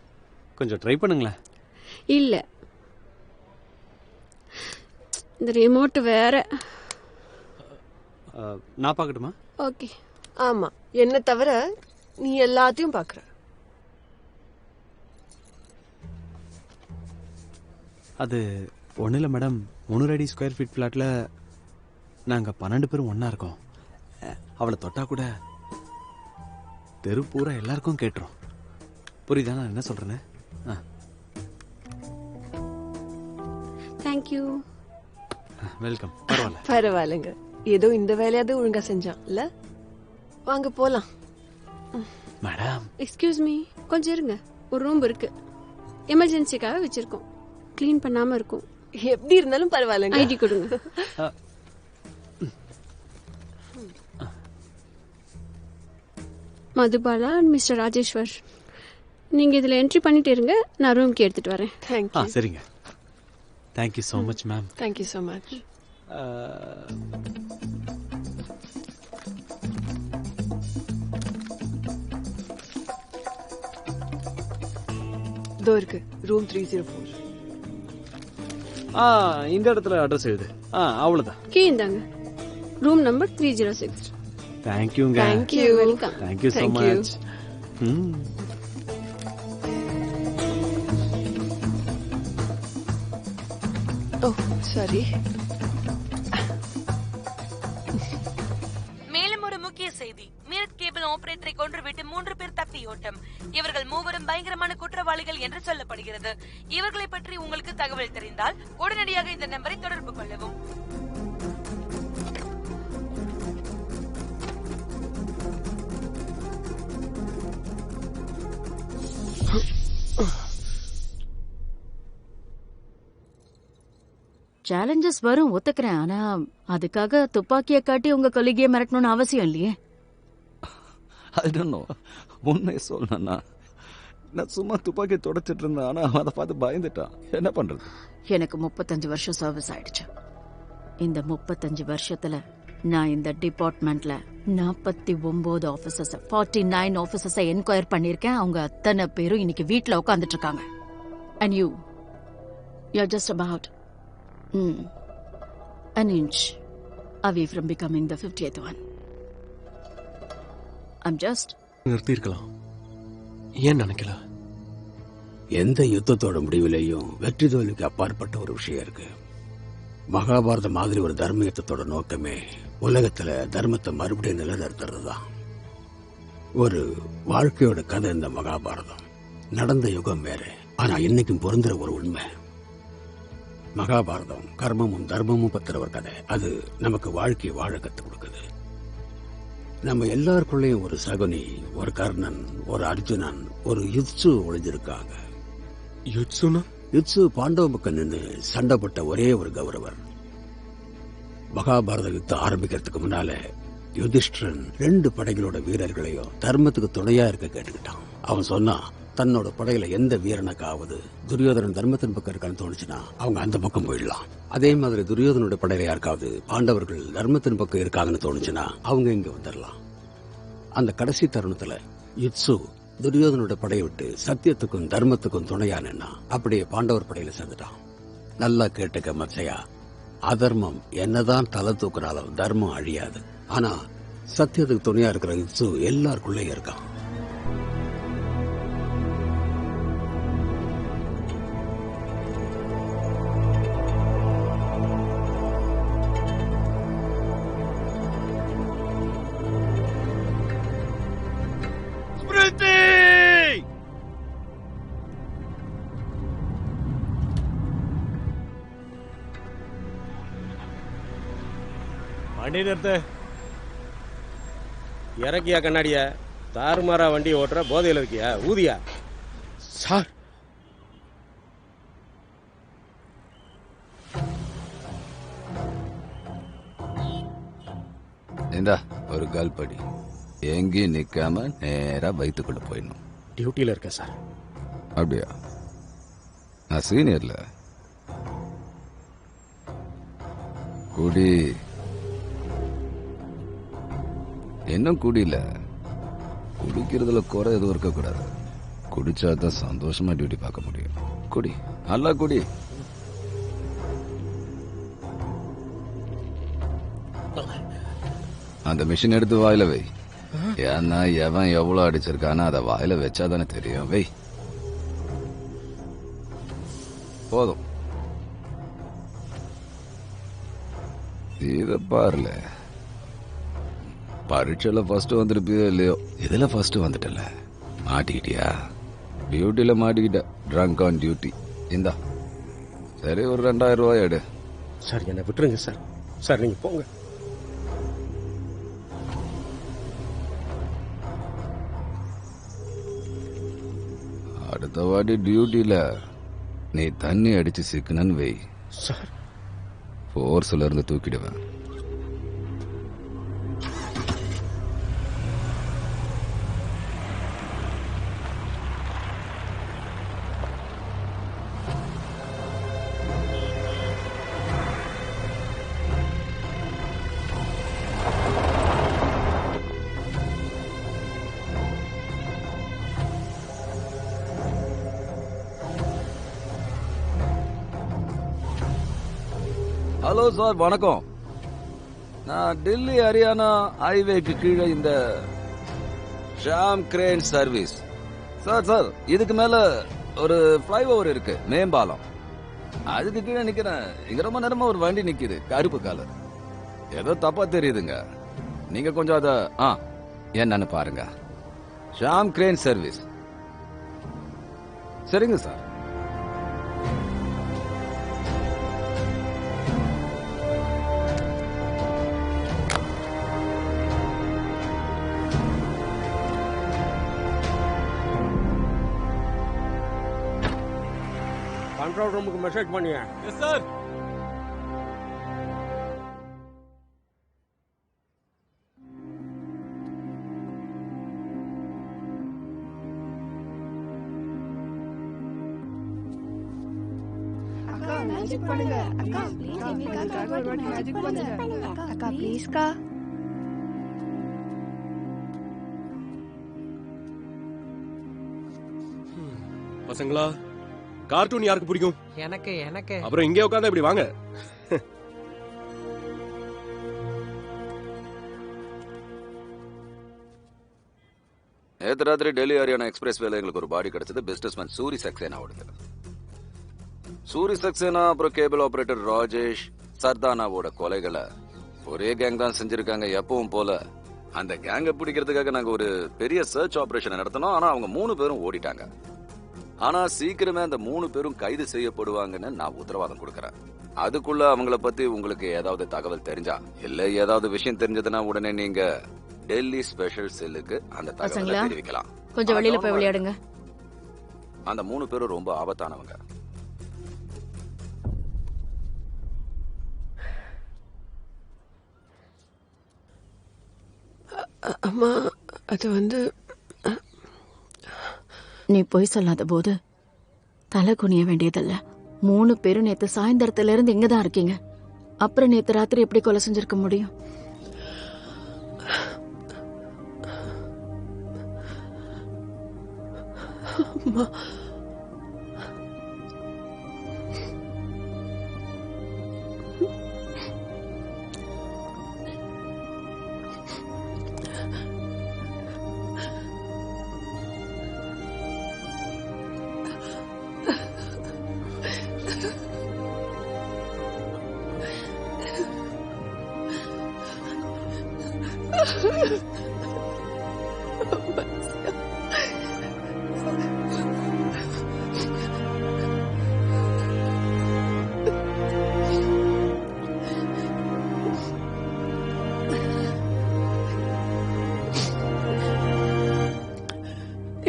கொஞ்சம் ட்ரை பண்ணுங்களேன். இல்ல, இந்த ரிமோட் வேற. நான் பார்க்கட்டுமா? ஓகே. ஆமா, என்ன தவிர நீ எல்லாத்தையும் பாக்குற. அது ஒன்றும் இல்லை மேடம். 300 அடி ஸ்கொயர் ஃபீட் ஃப்ளாட்டில் நாங்கள் 12 பேரும் ஒன்றா இருக்கோம். அவளை தொட்டா கூட தெரு பூரா எல்லாருக்கும் கேட்டுரும். புரியுதா நான் என்ன சொல்கிறேன்னு? தேங்க்யூ. வெல்கம். பரவாயில்ல பரவாயில்லைங்க. ஏதோ இந்த வேலையாவது ஒழுங்கா செஞ்சான் இல்ல. வாங்க போலாம். மேடம். எக்ஸ்கியூஸ் மீ, கொஞ்சம் இருங்க. ஒரு ரூம் இருக்கு, எமர்ஜென்சிக்காக வச்சிருக்கோம். க்ளீன் பண்ணாம இருக்கும். எப்படி இருந்தாலும் பரவாயில்லைங்க. ஐடி கொடுங்க. மதுபாலா அண்ட் மிஸ்டர் ராஜேஸ்வர், நீங்க இதுல என்ட்ரி பண்ணிட்டு இருங்க, நான் ரூம்க்கு எடுத்துட்டு வரேன். தேங்க்யூ. சரிங்க. Thank you so much ma'am. Thank you so much. இதோ இருக்கு ரூம் 304. இந்த இடத்துல அட்ரஸ் எழுது. அவ்வளோதான். கீ இந்தாங்க. Room number 306. தேங்க்யூங்க. Thank you. Welcome. Thank you so much. Oh sorry. மேலும் ஒரு முக்கிய செய்தி. மீரட் கேபிள் ஆபரேட்டரை கொன்றுவிட்டு 3 பேர் தப்பியோட்டம். இவர்கள் மூவரும் பயங்கரமான குற்றவாளிகள் என்று சொல்லப்படுகிறது. இவர்களை பற்றி உங்களுக்கு தகவல் தெரிந்தால் உடனடியாக இந்த நம்பரை தொடர்பு கொள்ளவும். சேலஞ்சஸ் வரும், ஒத்துக்கிறேன். ஆனா அதுக்காக துப்பாக்கியை காட்டி உங்க கொலிகையை மிரட்டணும்னு அவசியம் இல்லையே. I don't know. உண்மையை சொல்லணும்னா நான் சும்மா துப்பாக்கி தொடச்சிட்டு இருந்தேன். ஆனா அதை பார்த்து பயந்துட்டான். என்ன பண்றது? எனக்கு 35 வருஷம் சர்வீஸ் ஆயிடுச்சு. இந்த 35 வருஷத்துல நான் இந்த டிபார்ட்மெண்ட்ல 49 ஆபீசர்ஸ் 49 ஆபீசர்ஸ் என்கொயர் பண்ணிருக்கேன். அவங்க அத்தனை பேரும் இன்னைக்கு வீட்டுல உட்காந்துட்டு இருக்காங்க. And you're just about an inch away from becoming the 50th one. I'm just நிறுத்திருக்கலாம். ஏன் நினைக்கல? எந்த யுத்தத்தோட முடிவிலையும் வெற்றி தோல்விக்கு அப்பாற்பட்ட ஒரு விஷயம் இருக்கு. மகாபாரத மாதிரி ஒரு தர்ம யுத்தத்தோட நோக்கமே உலகத்துல தர்மத்தை மறுபடியும் நிலைநிறுத்துறது தான். ஒரு வாழ்க்கையோட கதை இந்த மகாபாரதம். நடந்த யுகம் வேற, ஆனா இன்னைக்கும் பொருந்துற ஒரு உண்மை. மகாபாரதம் கர்மமும் தர்மமும் பத்திர ஒரு கதை. அது நமக்கு வாழ்க்கையை வாழ கத்துக் கொடுக்குது. நம்ம எல்லாருக்குள்ளேயும் ஒரு சகுனி, ஒரு கர்ணன், ஒரு அர்ஜுனன், ஒரு யுத்சு ஒளிஞ்சிருக்காங்க. யுத்சு பாண்டவ பக்கம் நின்று சண்டை போட்ட ஒரே ஒரு கௌரவர். மகாபாரத யுத்தம் ஆரம்பிக்கிறதுக்கு முன்னால யுதிஷ்டிரன் 2 படைகளோட வீரர்களையும் தர்மத்துக்கு துணையா இருக்க கேட்டுக்கிட்டான். அவன் சொன்னா, தன்னோட படையில எந்த வீரனுக்காவது துரியோதனன் தர்மத்தின் பக்கம் இருக்கான்னு தோணுச்சுன்னா அவங்க அந்த பக்கம் போயிடலாம். அதே மாதிரி துரியோதனோட படையில யாருக்காவது பாண்டவர்கள் தர்மத்தின் பக்கம் இருக்காங்கன்னு தோணுச்சுன்னா அவங்க இங்க வந்துடலாம். அந்த கடைசி தருணத்துல யுத்சு துரியோதனோட படையை விட்டு சத்தியத்துக்கும் தர்மத்துக்கும் துணையானா அப்படியே பாண்டவர் படையில சேர்ந்துட்டான். நல்லா கேட்டுக்க மச்சையா, அதர்மம் என்னதான் தலை தூக்குறாலும் தர்மம் அழியாது. ஆனா சத்தியத்துக்கு துணையா இருக்கிற யுத்சு எல்லாருக்குள்ளேயும் இருக்கான். வண்டி நிறுத்து. இறக்கியா கண்ணாடியா? தாறுமாறா வண்டி ஓட்டுற, போதையில் இருக்கியா? ஊதியா? சார், இந்தா ஒரு கால் படி. எங்கேயும் நிக்காம நேரா வயிற்றுக்குள்ள போயிடணும். டியூட்டியில் இருக்கேன் சார். அப்படியா? நான் சீனியர்ல. குடி. இன்னும் குடியில. குடிக்கிறதுல குறை எதுவும் இருக்கக்கூடாது. குடிச்சாதான் சந்தோஷமா டியூட்டி பார்க்க முடியும். குடி, நல்லா குடி. அந்த மிஷின் எடுத்து வாயில வை. ஏன்னா எவன் எவ்வளவு அடிச்சிருக்கானோ அதை வாயில வச்சாதானே தெரியும். வை. போதும். இத பாருல, பரீட்சையில ஃபர்ஸ்ட் வந்துருப்பியோ இல்லையோ, இதுல ஃபர்ஸ்ட் வந்துட்டல. மாட்டிக்கிட்டியா? டியூட்டில மாட்டிக்கிட்ட. Drunk on duty. இந்தா சரி, ஒரு 2000 ரூபாய் எடு. சார் என்னை விட்டுருங்க சார். சார் நீங்க போங்க. அடுத்த வாட்டி டியூட்டில நீ தண்ணி அடிச்சு சிக்கனன்னு வை சார். போர்ஸ்ல இருந்து தூக்கிடுவேன். ஹலோ சார், வணக்கம். நான் டெல்லி ஹரியானா ஹைவேக்கு கீழே இந்த ஷாம் கிரேன் சர்வீஸ். சார் இதுக்கு மேல ஒரு ஃபிளைஓவர் இருக்கு, மேம்பாலம். அதுக்கு கீழே நிக்கிறேன். இங்க ரொம்ப நேரமா ஒரு வண்டி நிக்குது, கருப்பு காலர். ஏதோ தப்பா தெரியுதுங்க. நீங்க கொஞ்சம் அத என்னன்னு பாருங்க. Shyam crane service. சரிங்க சார். கண்ட்ரோல் ரூமுக்கு மெசேஜ் பண்ணியா? Yes sir. அக்கா மேஜிக் பண்ணுங்க. அக்கா ப்ளீஸ் எங்களுக்காக ஒரு வாட்டி மேஜிக் பண்ணுங்க. அக்கா ப்ளீஸ்க்கா. பசங்களா, கார்ட்டூன் யாருக்கு பிடிக்கும்? எனக்கு அப்புறம் இங்கே உட்கார்ந்தா இப்படி வாங்க. நேற்று ராத்திரி டெல்லி ஹரியானா எக்ஸ்பிரஸ் வேலை எங்களுக்கு ஒரு பாடி கிடைச்சது. பிசினஸ்மேன் சூரி சக்சேனா ஓடுது. சூரி சக்சேனா அப்புறம் கேபிள் ஆபரேட்டர் ராஜேஷ் சர்தானாவோட கொலைகளை ஒரே கேங் தான் செஞ்சிருக்காங்க. எப்பவும் போல அந்த கேங்க பிடிக்கிறதுக்காக நாங்க ஒரு பெரிய சர்ச் ஆபரேஷன் நடத்தினோம். ஆனா அவங்க 3 பேரும் ஓடிட்டாங்க. ஆனா சீக்கிரமே அந்த 3 பேரும் கைது செய்யப்படுவாங்கன்னு நான் உத்தரவாதம் கொடுக்கறேன். அதுக்குள்ள அவங்கள பத்தி உங்களுக்கு ஏதாவது தகவல் தெரிஞ்சா இல்ல ஏதாவது விஷயம் தெரிஞ்சதுன்னா உடனே நீங்க டெல்லி ஸ்பெஷல் செல்லுக்கு அந்த தகவலை தெரிவிக்கலாம். கொஞ்சம் வெளியில போய் விளையாடுங்க. அந்த 3 பேரும் ரொம்ப ஆபத்தானவங்க. அம்மா அது வந்து நீ பொய் சொல்லாத போது தலை குனிய வேண்டியதில்ல. 3 பேரும் நேத்து சாயந்தரத்துல இருந்து இங்கதான் இருக்கீங்க. அப்புறம் நேத்து ராத்திரி எப்படி கொலை செஞ்சிருக்க முடியும்? அம்மா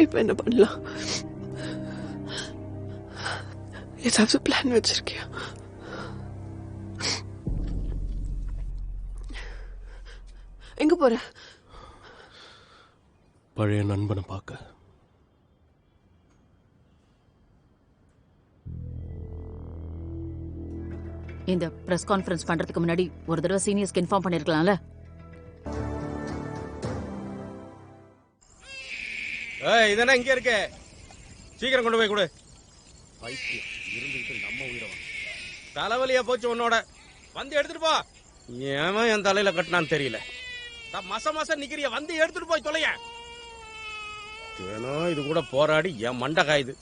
இப்ப என்ன பண்ணலாம்? ஏதாவது பிளான் வச்சிருக்கியா? எங்க போற? பழைய நண்பனை பார்க்க. இந்த பிரஸ் கான்ஃபரன்ஸ் பண்றதுக்கு முன்னாடி ஒரு தடவை சீனியர்ஸ்க்கு இன்ஃபார்ம் பண்ணிருக்கலாம்ல. இதென்ன இங்க இருக்கு? சீக்கிரம் கொண்டு போய் கொடு. பைத்தியம் இருந்துட்டு நம்ம உயிரை தலைவலியா போச்சு உன்னோட. வந்து எடுத்துட்டு போ. ஏமா என் தலையில கட்டினான்னு தெரியல. மச மச நிக்கிறிய, வந்து எடுத்துட்டு போய் தொலைய. வேணும் இது கூட போராடி என் மண்டை காயுது.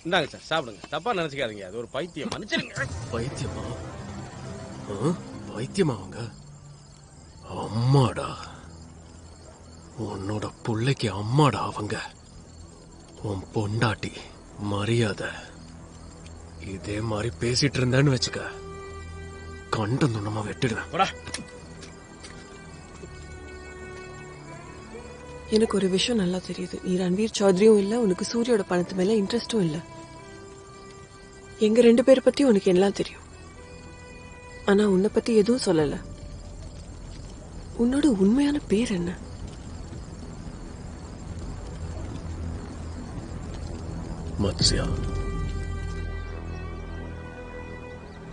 இந்தாங்க சார் சாப்பிடுங்க. தப்பா நினைச்சுக்காதீங்க, அது ஒரு பைத்தியம். மன்னிச்சிருங்க. பைத்தியமா? பைத்தியமா அவங்க? அம்மாடா, உன்னோட புள்ளைக்கு அம்மாடா அவங்க. உன் பொண்டாட்டி மரியாதை. இதே மாதிரி பேசிட்டு இருந்தேன்னு வச்சுக்க, கண்டம் துண்டமா வெட்டிடுவேன். எனக்கு ஒரு விஷயம் நல்லா தெரியுது. நீ ரன்வீர் சௌத்ரியும் இல்ல, உனக்கு சூரியோட பணத்து மேல இன்ட்ரெஸ்டும் இல்ல. எங்க 2 பேரை பத்தி உனக்கு எல்லாம் தெரியும். ஆனா உன்னை பத்தி எதுவும் சொல்லல. உன்னோட உண்மையான பேர் என்ன? மத்ஸ்யா.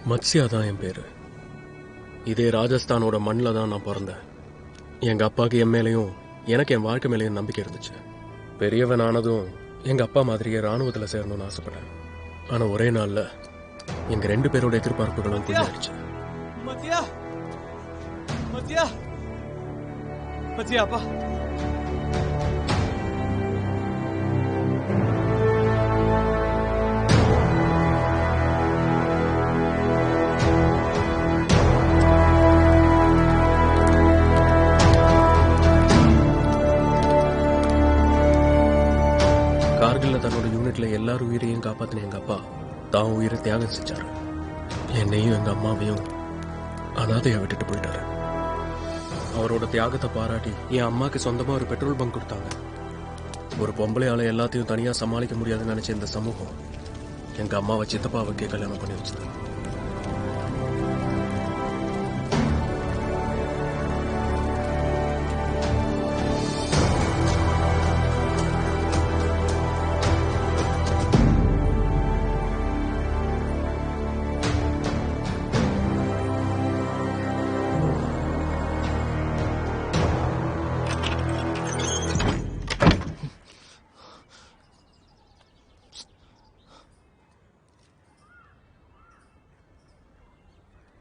மத்ஸ்யா தான் என் பேரு. இதே ராஜஸ்தானோட மண்ணில் தான் நான் பிறந்தேன். எங்க அப்பாவுக்கு என் மேலையும் எனக்கு என் வாழ்க்கை மேலேயும் நம்பிக்கை இருந்துச்சு. பெரியவன் ஆனதும் எங்க அப்பா மாதிரியே ராணுவத்தில் சேரணும்னு ஆசைப்பட்டேன். ஆனா ஒரே நாள்ல எங்க 2 பேரோட எதிர்பார்ப்புகளும் புரிஞ்சிடுச்சு. மத்யா மத்யா மத்யா அப்பா. கார்கில்ல தன்னோட யூனிட்ல எல்லாரும் உயிரையும் காப்பாத்தின எங்க அப்பா தான் உயிரை தியாகம் செஞ்சாரு. என்னையும் எங்க அம்மாவையும் அனாதையா விட்டுட்டு போயிட்டாரு. அவரோட தியாகத்தை பாராட்டி என் அம்மாக்கு சொந்தமா ஒரு பெட்ரோல் பங்க் கொடுத்தாங்க. ஒரு பொம்பளையால எல்லாத்தையும் தனியா சமாளிக்க முடியாதுன்னு நினைச்ச இந்த சமூகம் எங்க அம்மாவை சித்தப்பாவுக்கே கல்யாணம் பண்ணி வச்சது.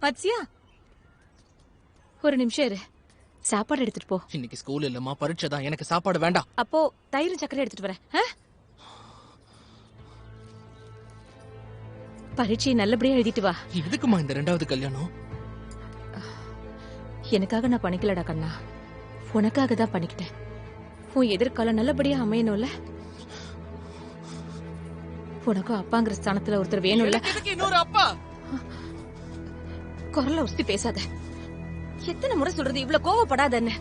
மத்ஸ்யா, ஒரு நிமிஷம் இரு. சாப்பாடு எடுத்துட்டு போ. இன்னைக்கு ஸ்கூல் இல்லம்மா, பரீட்சை தான். எனக்கு சாப்பாடு வேண்டாம். அப்போ தயிர் சக்கரை எடுத்துட்டு வரேன். பரீட்சையை நல்லபடியா எழுதிட்டு வா. எதுக்குமா இந்த 2வது கல்யாணம்? எனக்காக நான் பண்ணிக்கலடா கண்ணா, உனக்காக தான் பண்ணிக்கிட்டேன். உன் எதிர்காலம் நல்லபடியா அமையணும்ல. உனக்கும் அப்பாங்கிற ஸ்தானத்துல ஒருத்தர் வேணும்ல. இன்னொரு அப்பா. குரல உஸ்தி பேசாத. எத்தனை முறை சொல்றது இவ்வளவு கோவப்படாதன்னு.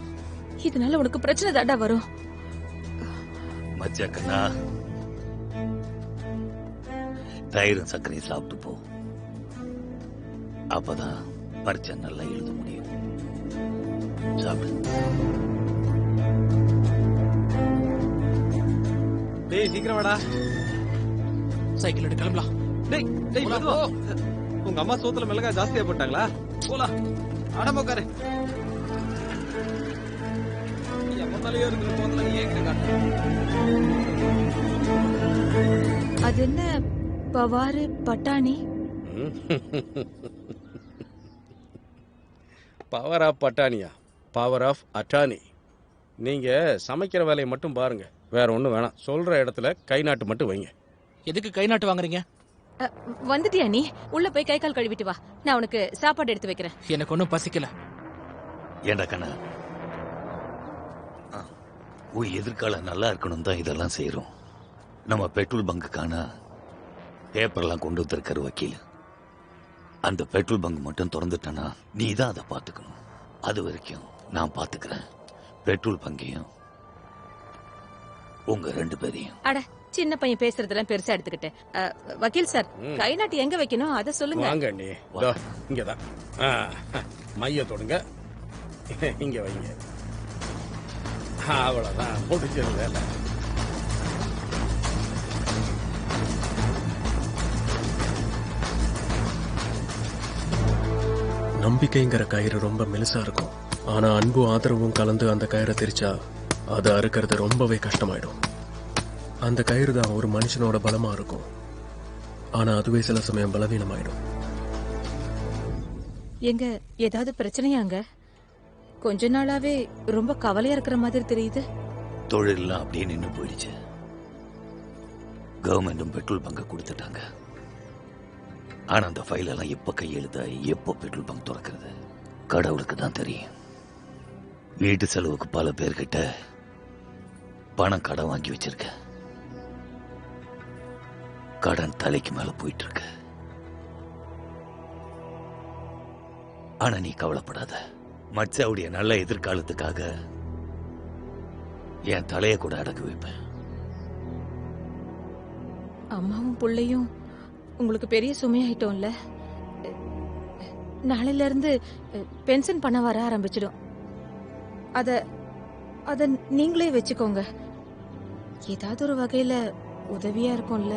இதனால உனக்கு பிரச்சனை தாண்டா வரும். மச்சாக்கண்ணா, தயிரும் சர்க்கரையும் சாப்பிட்டு போ. அப்பதான் பரீட்சை நல்லா எழுத முடியும். சாப்பிடு. டேய் சீக்கிரம் வாடா. சைக்கிள் எடுத்து கிளம்பலாம். டேய் டேய் மெதுவா. உங்க அம்மா சோத்துல மிளகாய் ஜாஸ்தியா போட்டாங்களா? போலாம். ஆடாம உட்காரு. எம்மனாலயே இருக்கிற போதுல நீ ஏன் காட்டு? அது என்ன பவாரு பட்டாணி? பவர் ஆஃப் பட்டாணியா? Power of attorney. நீங்க சமைக்கிற வேலையை மட்டும் பாருங்க, வேற ஒன்றும் வேணாம். சொல்ற இடத்துல கை நாட்டு மட்டும் வைங்க. எதுக்கு கை நாட்டு வாங்குறீங்க? வந்துட்டியா நீ? உள்ள போய் கை கால் கழுவிட்டு வா, நான் உனக்கு சாப்பாடு எடுத்து வைக்கிறேன். எனக்கு ஒன்றும் பசிக்கல. ஏண்டா கண்ணா, உன் எதிர்காலம் நல்லா இருக்கணும் தான் இதெல்லாம் செய்யறோம். நம்ம பெட்ரோல் பங்குக்கான பேப்பர்லாம் கொண்டு வந்திருக்கிற வக்கீல், அந்த பெட்ரோல் பங்க் மட்டும் திறந்துட்டனா நீ தான் அதை பார்த்துக்கணும். அது வரைக்கும் நான் பார்த்துக்கிறேன். பெட்ரோல் பங்கையும் உங்க 2 பேரையும். அட, சின்ன பையன் பேசுறதெல்லாம் பெருசா எடுத்துக்கிட்டு. வக்கீல் சார், கை நாட்டு எங்க வைக்கணும் அதை சொல்லுங்க. வாங்க நீ, இங்கதான். மைய தொடுங்க, இங்க வைங்க. அவ்வளவுதான், முடிஞ்சது வேலை. நம்பிக்கைங்கிற கயிறு ரொம்ப மெலிசா இருக்கும். ஆனா அன்பும் ஆதரவும் கலந்து அந்த கயிறை திரிச்சா அதை அறுக்கிறது ரொம்பவே கஷ்டமாயிடும். அந்த கயிறு தான் ஒரு மனுஷனோட பலமா இருக்கும். ஆனா அதுவே சில சமயம் பலவீனமாயிடும். எங்க ஏதாவது பிரச்சனையாங்க? கொஞ்ச நாளாவே ரொம்ப கவலையா இருக்கிற மாதிரி தெரியுது. தொழிலெல்லாம் அப்படியே நின்று போயிடுச்சு. கவர்மெண்டும் பெட்ரோல் பங்கை கொடுத்துட்டாங்க. ஆனா அந்த ஃபைல் எல்லாம் எப்ப கையெழுத்தாயி எப்போ பெட்ரோல் பங்க் திறக்கிறது கடவுளுக்கு தான் தெரியும். வீட்டு செலவுக்கு பல பேர்கிட்ட பணம் கடன் வாங்கி வச்சிருக்க. கடன் தலைக்கு மேல போயிட்டு இருக்கு. ஆனா நீ கவலைப்படாத. மச்சாவுடைய நல்ல எதிர்காலத்துக்காக என் தலைய கூட அடக்கு வைப்பேன். அம்மாவும் பிள்ளையும் உங்களுக்கு பெரிய சுமையாயிட்டோம்ல. நாளையில இருந்து பென்ஷன் பண்ண வர ஆரம்பிச்சிடும். அத நீங்களே வச்சுக்கோங்க. ஏதாவது ஒரு வகையில உதவியா இருக்கும்ல.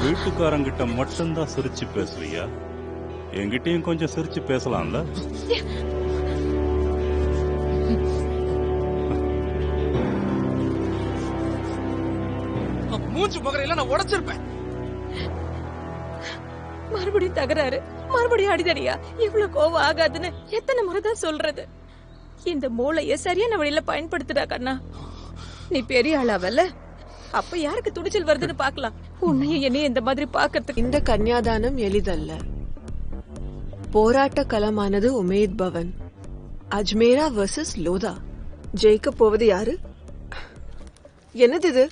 வீட்டுக்காரங்கிட்ட மட்டும்தான் சிரிச்சு பேசுறியா? என்கிட்டயும் கொஞ்சம் சிரிச்சு பேசலாம்ல? மூச்சு முகரையில நான் உடைச்சிருப்பேன். மறுபடியும் தகராறு, மறுபடியும் அடிதடியா? இவ்வளவு கோவம் ஆகாதுன்னு எத்தனை முறைதான் சொல்றது? இந்த மூளைய சரியான வழியில பயன்படுத்துடா கண்ணா. நீ பெரிய ஆளாவல்ல, அப்ப யாருக்கு துடிச்சல் வருதுன்னு பாக்கலாம். உன்னையும் என்னையும் இந்த மாதிரி பாக்கிறதுக்கு. இந்த கன்னியாதானம் எளிதல்ல. போராட்ட களமானது உமேத் பவன். அஜ்மேரா வர்சஸ் லோதா. ஜெயிக்க போவது யாரு? என்னது இது?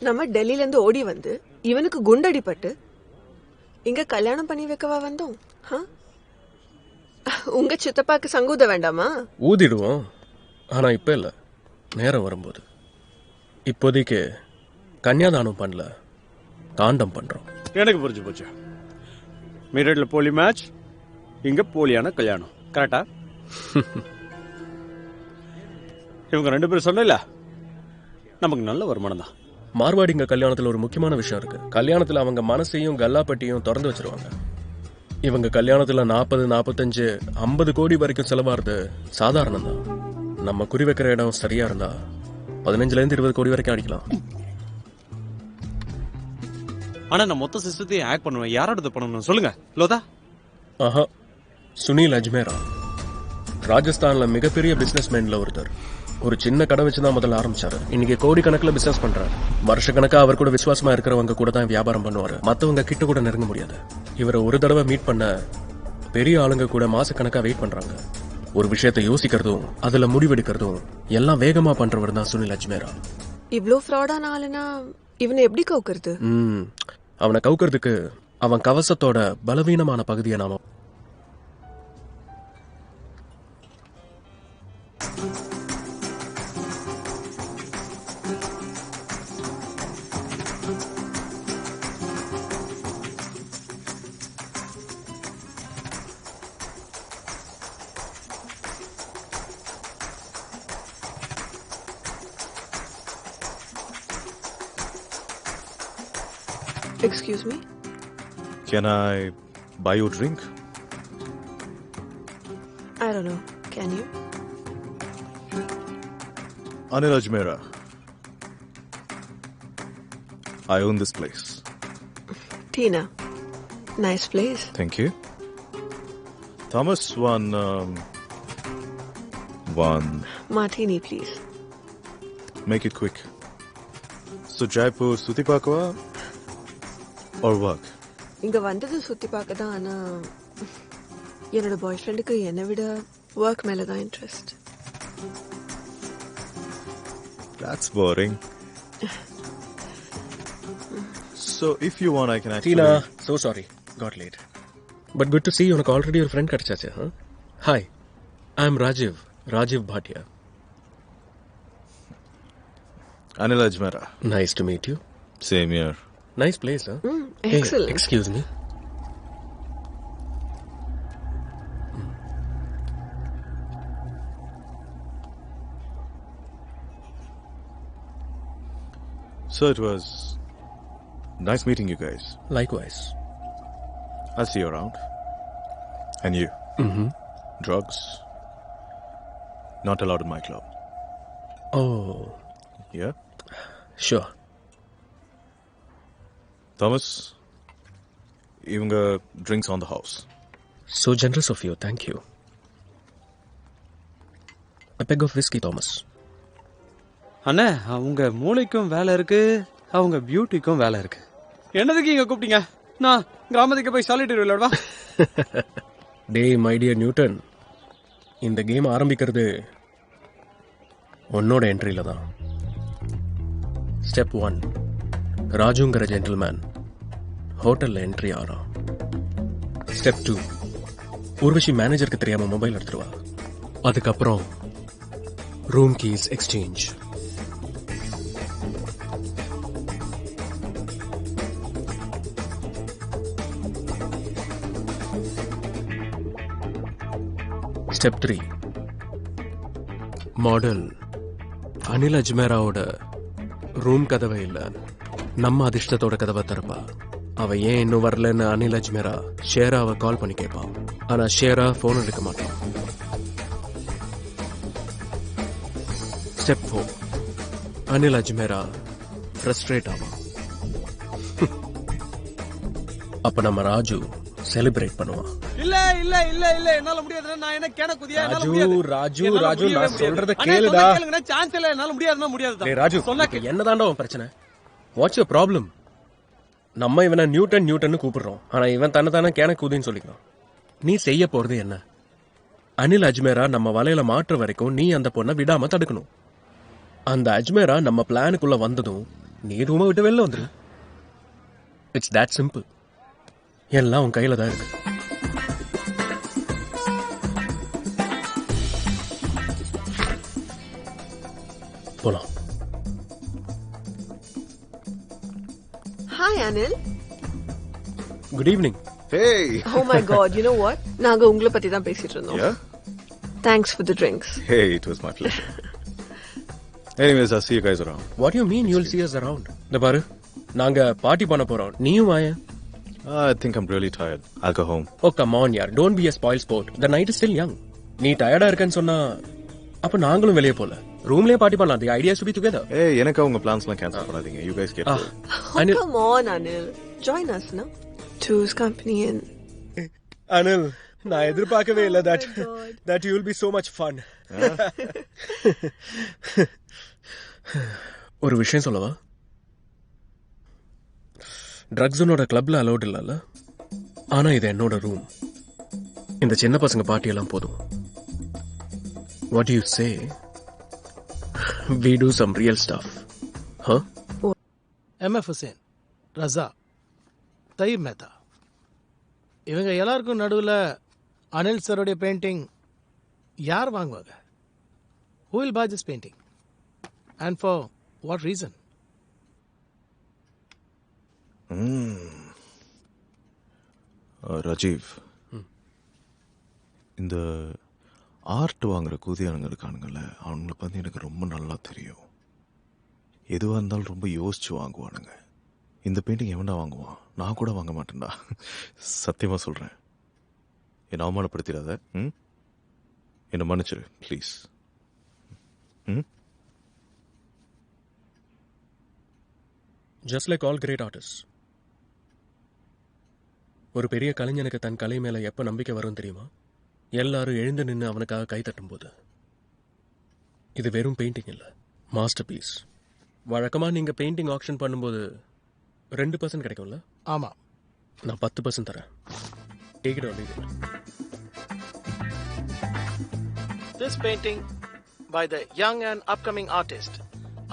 நம்ம டெல்லில இருந்து ஓடி வந்து இவனுக்கு குண்டடிப்பட்டு இங்க கல்யாணம் பண்ணி வைக்கவா வந்தோம்? உங்க சித்தப்பாக்கு சங்கூத வேண்டாமா? ஊதிடுவோம். ஆனா இப்ப இல்ல, நேரம் வரும்போது. இப்போதைக்கு கன்னியாதானம் பண்ணல, காண்டம் பண்றோம். எனக்கு புரிஞ்சு போச்சு. மீரட்ல போலி மேட்ச், இங்க போலியான கல்யாணம். கரெக்டா? இவங்க 2 பேரும் சொன்னல, நமக்கு நல்ல வருமானம் தான். மார்வாடிங்க கல்யாணத்துல ஒரு முக்கியமான விஷயம் இருக்கு. கல்யாணத்துல அவங்க மனசையும் கல்லாப்பட்டியும் திறந்து வச்சிருவாங்க. இவங்க கல்யாணத்துல 40, 45, 50 கோடி வரைக்கும் செலவாகிறது சாதாரணம் தான். நம்ம குறி வைக்கிற இடம் சரியா இருந்தா 15ல இருந்து 20 கோடி வரைக்கும் அடிக்கலாம். ஆனா நான் மொத்த சிஸ்டத்தையும் ஹேக் பண்ணுவேன். யாரோட பண்ணணும் சொல்லுங்க லோதா. ஆஹா, சுனில் அஜ்மேரா ராஜஸ்தான்ல மிகப்பெரிய பிசினஸ்மேன்ல ஒருத்தர். ஒரு சின்ன கடை வச்சுதான் முதல்ல ஆரம்பிச்சாரு. இன்னைக்கு கோடிக்கணக்கில் பிசினஸ் பண்றாரு. வருஷக்கணக்கா அவர் கூட விசுவாசமா இருக்கிறவங்க கூட தான் வியாபாரம் பண்ணுவாரு. மத்தவங்க கிட்ட கூட நெருங்க முடியாது. இவரை ஒரு தடவை மீட் பண்ண பெரிய ஆளுங்க கூட மாசக்கணக்கா வெயிட் பண்றாங்க. ஒரு விஷயத்தை யோசிக்கிறதும் அதுல முடிவெடுக்கிறதும் எல்லாம் வேகமா பண்றவர் தான் சுனில் அஜ்மேரா. இவ்ளோ ஃப்ராடான ஆளுனா இவனை எப்படி கவுக்கிறது? அவனை கவுக்கிறதுக்கு அவன் கவசத்தோட பலவீனமான பகுதியை நாம Excuse me? Can I buy you a drink? I don't know. Can you? Anil Ajmera. I own this place. Tina. Nice place. Thank you. Thomas, one Martini, please. Make it quick. So Jaipur Suti Pakwa or work? இங்க வந்தது சுத்தி பார்க்க தான். ஆனா என்னோட பாய் ஃப்ரெண்டுக்கு என்னை விட ஒர்க் மேல தான் interest. That's boring. So if you want I can actually... Tina, so sorry. Got late. But good to see you. உனக்கு ஆல்ரெடி ஒரு ஃப்ரெண்ட் கிடைச்சாச்சு. Hi. I am Rajiv Bhatia. Anil Ajmera. Nice to meet you. Same here. Nice place, huh? Excellent. Hey, excuse me. So it was nice meeting you guys. Likewise. I'll see you around. And you? Drugs? Not allowed in my club. Oh. Yeah? Sure. Thomas, இவங்க drinks on the house. So generous of you. Thank you. A peg of whiskey, Thomas. அண்ணே, அவங்க மூளைக்கும் வேலை இருக்கு, அவங்க பியூட்டிக்கும் வேலை இருக்கு. என்னதுக்கு இங்க கூப்பிட்டீங்க? நான் கிராமத்துக்கு போய் சாலிட்டரி விளையாடுவா. டேய் மை டியர் நியூட்டன், இந்த கேம் ஆரம்பிக்கிறது உன்னோட என்ட்ரியில தான். ஸ்டெப் 1, ராஜுங்கிற ஜென்டில்மேன் ஹோட்டல்ல என்ட்ரி ஆறான். ஸ்டெப் 2, ஊர்வஷி மேனேஜருக்கு தெரியாம மொபைல் எடுத்துருவா. அதுக்கப்புறம் room keys exchange. Step 3, model Anil அஜ்மேராவோட ரூம் கதவை இல்ல, நம்ம அதிர்ஷ்டத்தோட கதவை திறப்பா. அவ ஏன் இன்னும் வரலன்னு அனில் அஜ்மேரா ஷேராவை கால் பண்ணி கேட்பான். ஆனா ஷேரா போன் எடுக்க மாட்டான். ஸ்டெப் 4, அனில் அஜ்மேரா ஃப்ரஸ்ட்ரேட் ஆவான். அப்ப நம்ம ராஜு செலிப்ரேட் பண்ணுவான். இல்ல இல்ல இல்ல இல்ல என்னால முடியாது. நான் என்ன கேன குதியா என்னால முடியாது. ராஜு நான் சொல்றத கேளுடா. சான்ஸ் இல்ல, என்னால முடியாதுன்னா முடியாது. டேய் ராஜு, என்னதாண்டா உன் பிரச்சனை? What's your problem? நம்ம இவனை நியூட்டன் கூப்பிடுறோம், ஆனா இவன் தன்னை கேன குதின்னு சொல்லிக்கிறான். நீ செய்ய போறது என்ன? அனில் அஜ்மேரா நம்ம வலையில மாற்ற வரைக்கும் நீ அந்த பொண்ணை விடாம தடுக்கணும். அந்த அஜ்மேரா நம்ம பிளானுக்குள்ள வந்ததும் நீ ரூமை விட்டு வெளில வந்துரு. It's that simple. எல்லாம் உன் கையில தான் இருக்கு. போலாம். Hi Anil. Good evening. Hey. Oh my god, you know what? நாங்க உங்களை பத்தி தான் பேசிட்டு இருந்தோம். Yeah? Thanks for the drinks. Hey, it was my pleasure. Anyways, I'll see you guys around. What do you mean you'll see us around? இந்த பாரு, நாங்க party பண்ண போறோம். நீயும் வாயேன். I think I'm really tired. I'll go home. Oh, come on, yaar. Don't be a spoil sport. The night is still young. நீ டயர்டா இருக்கன்னு சொன்னா அப்ப நாங்களும் வெளியே போல ரூம்லயே பார்ட்டி பண்ணலாம். The idea is to be together. Hey, எனக்கு உங்க பிளான்ஸ்லாம் கேன்சல் பண்ணாதீங்க. You guys get it. Oh, come on, Anil. Join us, no? Choose company and... Anil, நான் எதிர்பார்க்கவே இல்ல that you will be so much fun. ஒரு விஷயம் சொல்லவா? ட்ரக்ஸ் உன்னோட கிளப்ல அலோட் இல்லல்ல, ஆனா இது என்னோட ரூம். இந்த சின்ன பசங்க பார்ட்டி எல்லாம் போதும். What do you say? We do some real stuff. Huh? MF Hussain, Raza, தயிப் Mehta, இவங்க எல்லாருக்கும் நடுவில் அனில் சரோடைய பெயிண்டிங் யார் வாங்குவாங்க? Who will buy this painting? And for what reason? Rajiv, இந்த ஆர்ட் வாங்குற கூதியானுங்க இருக்கானுங்கல்ல, அவனுங்களை பற்றி எனக்கு ரொம்ப நல்லா தெரியும். எதுவாக இருந்தாலும் ரொம்ப யோசிச்சு வாங்குவானுங்க. இந்த பெயிண்டிங் எவன்டா வாங்குவான்? நான் கூட வாங்க மாட்டேன்டா, சத்தியமாக சொல்கிறேன். என்னை அவமானப்படுத்திடாத. என்னை மன்னிச்சிரு please. Just like all great artists. ஒரு பெரிய கலைஞனுக்கு தன் கலை மேல எப்ப நம்பிக்கை வரும் தெரியுமா? எல்லாரும் எழுந்து நின்று அவனுக்காக கை தட்டும் போது. இது வெறும் பெயிண்டிங் இல்ல, மாஸ்டர் பீஸ். வழக்கமா நீங்க பெயிண்டிங் ஆக்ஷன் பண்ணும்போது 2% கிடைக்கும்ல? ஆமா, நான் 10% தரேன். Take it or leave it. This painting by the young and upcoming artist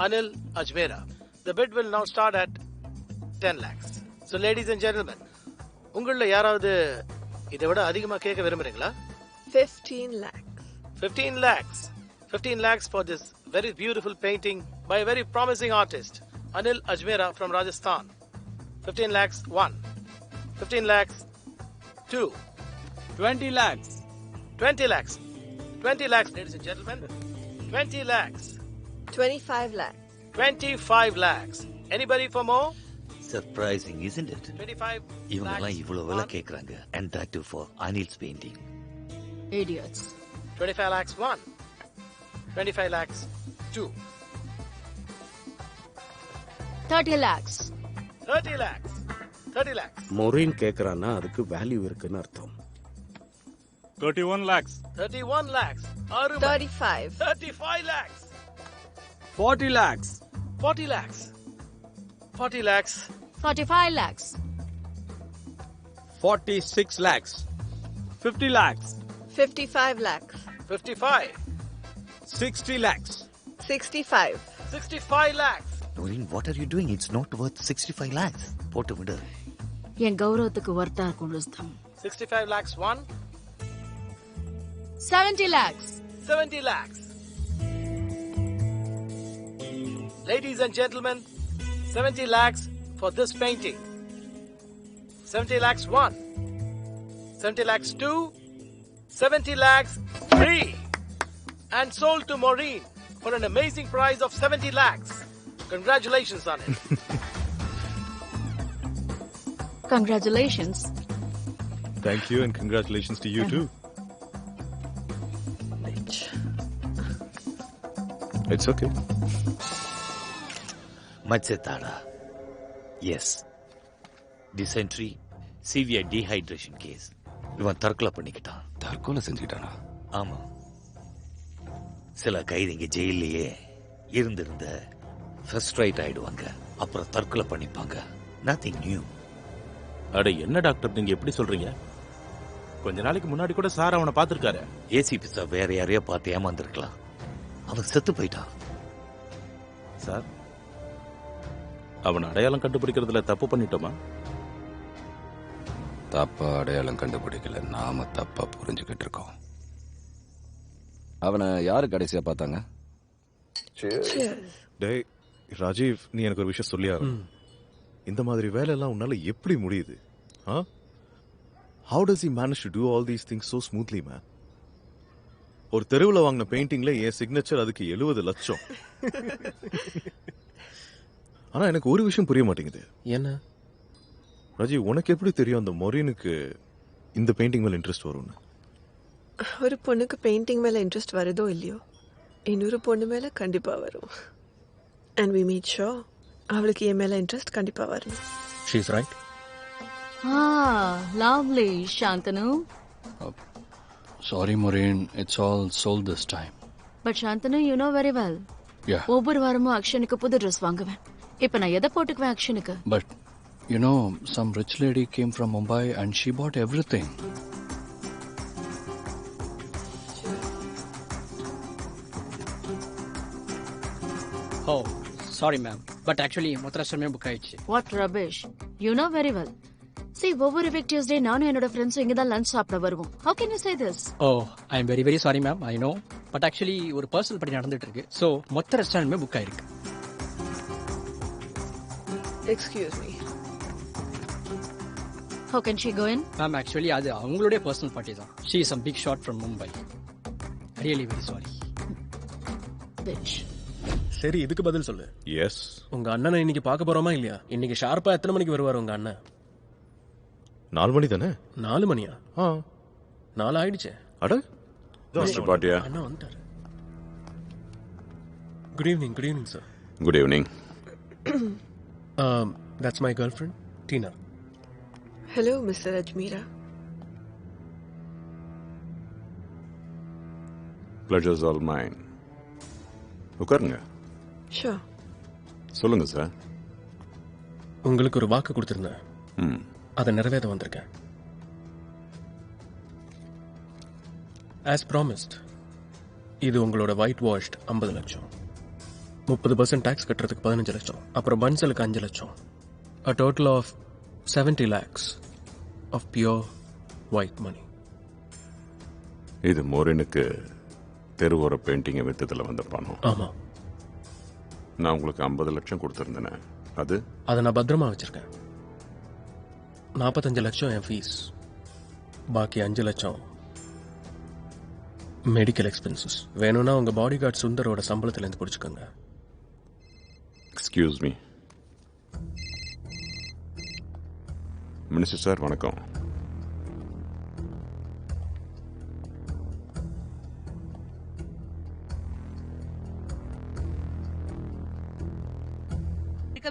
Anil Ajmera. The bid will now start at 10 lakhs. So ladies and gentlemen, உங்கள யாராவது இதை விட அதிகமா கேட்க விரும்புறீங்களா? 15 lakhs. 15 lakhs. 15 lakhs for this very beautiful painting by a very promising artist Anil Ajmera from Rajasthan. 15 lakhs 1. 15 lakhs 2. 20 lakhs. 20 lakhs. 20 lakhs, ladies and gentlemen. 20 lakhs. 25 lakhs. 25 lakhs. Anybody for more? Surprising, isn't it? 25 இவங்க எல்லாம் இவ்வளவு விலை கேக்குறாங்க. And that too for Anil's painting. Idiots. 25 lakhs 1. 25 lakhs 2. 30 lakhs. 30 lakhs. 30 lakhs. மொரின் கேக்குறான்னா அதுக்கு value இருக்குன்னு அர்த்தம். 31 lakhs. 31 lakhs. 35. 35 lakhs. 40 lakhs. 40 lakhs. 40 lakhs. 45 lakhs. 46 lakhs. 50 lakhs. 55 lakhs. 55. 60 lakhs. 65. 65 lakhs. Noreen, what are you doing? It's not worth 65 lakhs. போட்டு விடு. என் கௌரவத்துக்கு வர்த்தா இருக்கும் Rustom. 65 lakhs 1. 70 lakhs. 70 lakhs. Ladies and gentlemen, 70 lakhs for this painting. 70 lakhs 1. 70 lakhs 2. 70 lakhs 3. And sold to Maureen for an amazing price of 70 lakhs. Congratulations on it. Congratulations. Thank you and congratulations to you too. It's okay. மச்சத்தாடா. Yes. Dysentery, severe dehydration case. இவன் தற்கொலை பண்ணிக்கிட்டான். தற்கொலை செஞ்சுக்கிட்டானா? ஆமா. சில கைதிங்க ஜெயிலேயே இருந்திருந்த frustrate ஆயிடுவாங்க, அப்புறம் தற்கொலை பண்ணிப்பாங்க. Nothing new. அட என்ன டாக்டர் நீங்க எப்படி சொல்றீங்க? கொஞ்ச நாளைக்கு முன்னாடி கூட சார் அவனை பார்த்திருக்காரு. ஏசிபி சார் வேற யாரையோ பார்த்து ஏமாந்துருக்கலாம். அவன் செத்து போயிட்டான். சார், அவன் அடையாளம் கண்டுபிடிக்கிறதுல தப்பு பண்ணிட்டோமா? தப்பா அடையாளம் கண்டுபிடிக்கல, நாம தப்பா புரிஞ்சுக்கிட்டு இருக்கோம். அவனை யாரு கடைசியா பார்த்தாங்க? டேய் ராஜீவ், நீ எனக்கு ஒரு விஷயம் சொல்லியா? இந்த மாதிரி வேலை எல்லாம் உன்னால எப்படி முடியுது? How does he manage to do all these things so smoothly, man? ஒரு தெருவில் வாங்கின பெயிண்டிங்ல என் சிக்னேச்சர் அதுக்கு 70 லட்சம். ஆனா எனக்கு ஒரு விஷயம் புரிய மாட்டேங்குது. என்ன? ராஜி, உனக்கு எப்படி தெரியும் அந்த மொரீனுக்கு இந்த பெயிண்டிங் மேல இன்ட்ரெஸ்ட் வரும்னு? ஒரு பொண்ணுக்கு பெயிண்டிங் மேல இன்ட்ரெஸ்ட் வருதோ இல்லையோ, இன்னொரு பொண்ணு மேல கண்டிப்பா வரும். அண்ட் வி மேட் ஷோர் அவளுக்கு என் மேல இன்ட்ரெஸ்ட் கண்டிப்பா வரணும். She is right. Lovely, Shantanu. Sorry, Maureen. It's all sold this time. But Shantanu, you know very well. Yeah. ஒவ்வொரு வாரமும் அக்ஷனுக்கு புது ட்ரெஸ் வாங்குவேன். இப்ப நான் எதை போட்டுக்குவேன் அக்ஷனுக்கு? But, you know, some rich lady came from Mumbai and she bought everything. Oh, sorry, ma'am. But actually, மொத்த restaurant book ஆயிடுச்சு. What rubbish. You know very well. See, ஒவ்வொரு வீக் டியூஸ்டே நானும் என்னோட ஃப்ரெண்ட்ஸும் இங்க தான் லஞ்ச் சாப்பிட வருவோம். How can you say this? Oh, I am very very sorry, ma'am. I know. But actually, ஒரு பர்சனல் படி நடந்துட்டு இருக்கு. So, மொத்த ரெஸ்டாரண்ட்மே புக் ஆயிருக்கு. Excuse me. How can she go in? Ma'am, actually, அது அவங்களுடைய பர்சனல் பார்ட்டி தான். She is some big shot from Mumbai. Really very sorry. Bitch. சரி, இதுக்கு பதில் சொல்லு. எஸ். உங்க அண்ணனை இன்னைக்கு பார்க்க போறோமா இல்லையா? இன்னைக்கு ஷார்ப்பா எத்தனை மணிக்கு வருவார் உங்க அண்ணன்? 4 மணி தானே? 4 மணியா? 4 ஆயிடுச்சே. அட மிஸ்டர் பாட்டியா, அண்ணா வந்துட்டாரு. Good evening sir. Good evening. That's my girlfriend, Tina. Hello, Mr. Ajmera. Pleasure's all mine. உட்காருங்க. Sure. சொல்லுங்க சார். உங்களுக்கு ஒரு வாக்கு கொடுத்திருந்தேன். அதை நிறைவேற்ற வந்திருக்கேன். As promised, இது உங்களோட ஒயிட் வாஷ்ட் 50 லட்சம், 30% டாக்ஸ் கட்டுறதுக்கு 15 லட்சம், அப்புறம் பன்சலுக்கு 5 லட்சம். A total of 70 lakhs of pure white money. இது மோரினுக்கு தெருவோர பெயிண்டிங்கை வித்ததுல வந்த பணம். ஆமா. நான் உங்களுக்கு 50 லட்சம் கொடுத்திருந்தேன். அதை நான் பத்திரமா வச்சிருக்கேன். 45 லட்சம் என் ஃபீஸ், பாக்கி 5 லட்சம் மெடிக்கல் எக்ஸ்பென்சஸ். வேணும்னா உங்க பாடி கார்டு சுந்தரோட சம்பளத்துல இருந்து பிடிச்சுக்கோங்க. Excuse me. மினிஸ்டர் சார் வணக்கம்.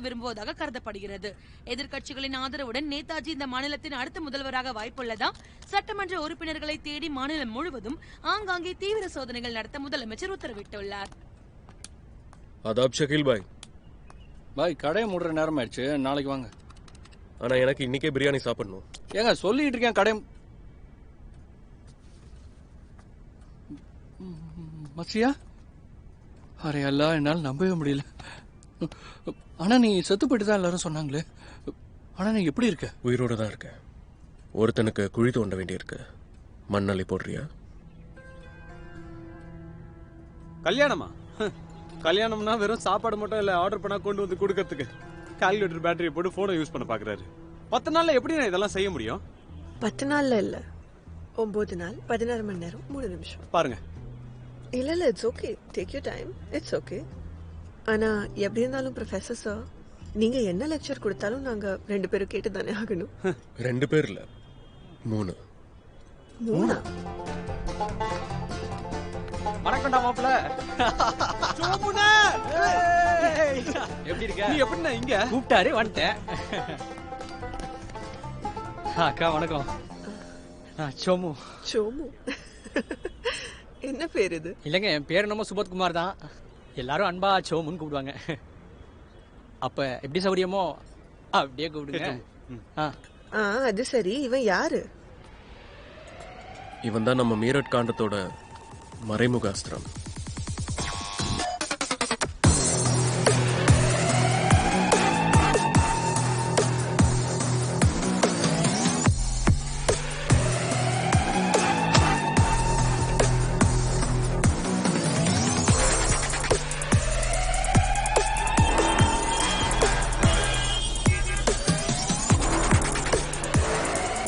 விரும்புவதாக கருதப்படுகிறது. எதிர்க்கட்சிகளின் ஆதரவுடன் நேதாஜி இந்த மாநிலத்தின் அடுத்த முதல்வராக வாய்ப்புள்ளதா? சட்டமன்ற உறுப்பினர்களை தேடி மாநிலம் முழுவதும் ஆங்காங்கே தீவிர சோதனைகள் நடத்த முதலமைச்சர் உத்தரவிட்டுள்ளார். அதாப் ஷகீல் பாய். பாய், கடையை மூடுற நேரம் ஆயிடுச்சு, நாளைக்கு வாங்க. ஆனா எனக்கு இன்னைக்கே பிரியாணி சாப்பிடணும். ஏங்க சொல்லிட்டு இருக்கேன், கடை மச்சியா. அரே அல்லா, என்னால் நம்பவே முடியல. ஆனா நீ செத்து போயிட்டு தான் எல்லாரும் சொன்னாங்களே. ஆனா நீ எப்படி இருக்க? உயிரோட தான் இருக்க. ஒருத்தனுக்கு குழி தோண்ட வேண்டியிருக்கு. மண்ணள்ளி போடுறியா? கல்யாணமா? கல்யாணம்னா வெறும் சாப்பாடு மட்டும் இல்ல, ஆர்டர் பண்ணா கொண்டு வந்து கொடுக்கறதுக்கு கால்குலேட்டர் பேட்டரியை போட்டு போனை யூஸ் பண்ண பாக்குறாரு. 10 நாள்ல எப்படி நான் இதெல்லாம் செய்ய முடியும்? 10 நாள்ல இல்ல, 9 நாள் 16 மணி நேரம் 3 நிமிஷம். பாருங்க. இல்ல, it's okay, take your time, it's okay. ஆனா எப்படி இருந்தாலும் ப்ரொஃபசர் சார், நீங்க என்ன லெக்சர் கொடுத்தாலும் நாங்க 2 பேரும் கேட்டு தானே ஆகணும். 2 பேர் இல்ல, 3. வணக்கம்டா மாப்ள. சோமுனா, எப்படி இருக்க? நீ எப்படிண்ணா இங்க? கூப்பிட்டாரு, வந்துட்டேன். அக்கா வணக்கம். சோமு. சோமு என்ன பேர் இது? இல்லைங்க, என் பேர் என்னமோ சுபத்குமார் தான். எல்லாரும் அன்பா சோமுன்னு கூப்பிடுவாங்க. அப்ப எப்படி சௌரியமோ அப்படியே கூப்பிடுங்க. அது சரி, இவன் யாரு? இவன் தான் நம்ம மீரட் காண்டத்தோட மறைமுக அஸ்திரம்.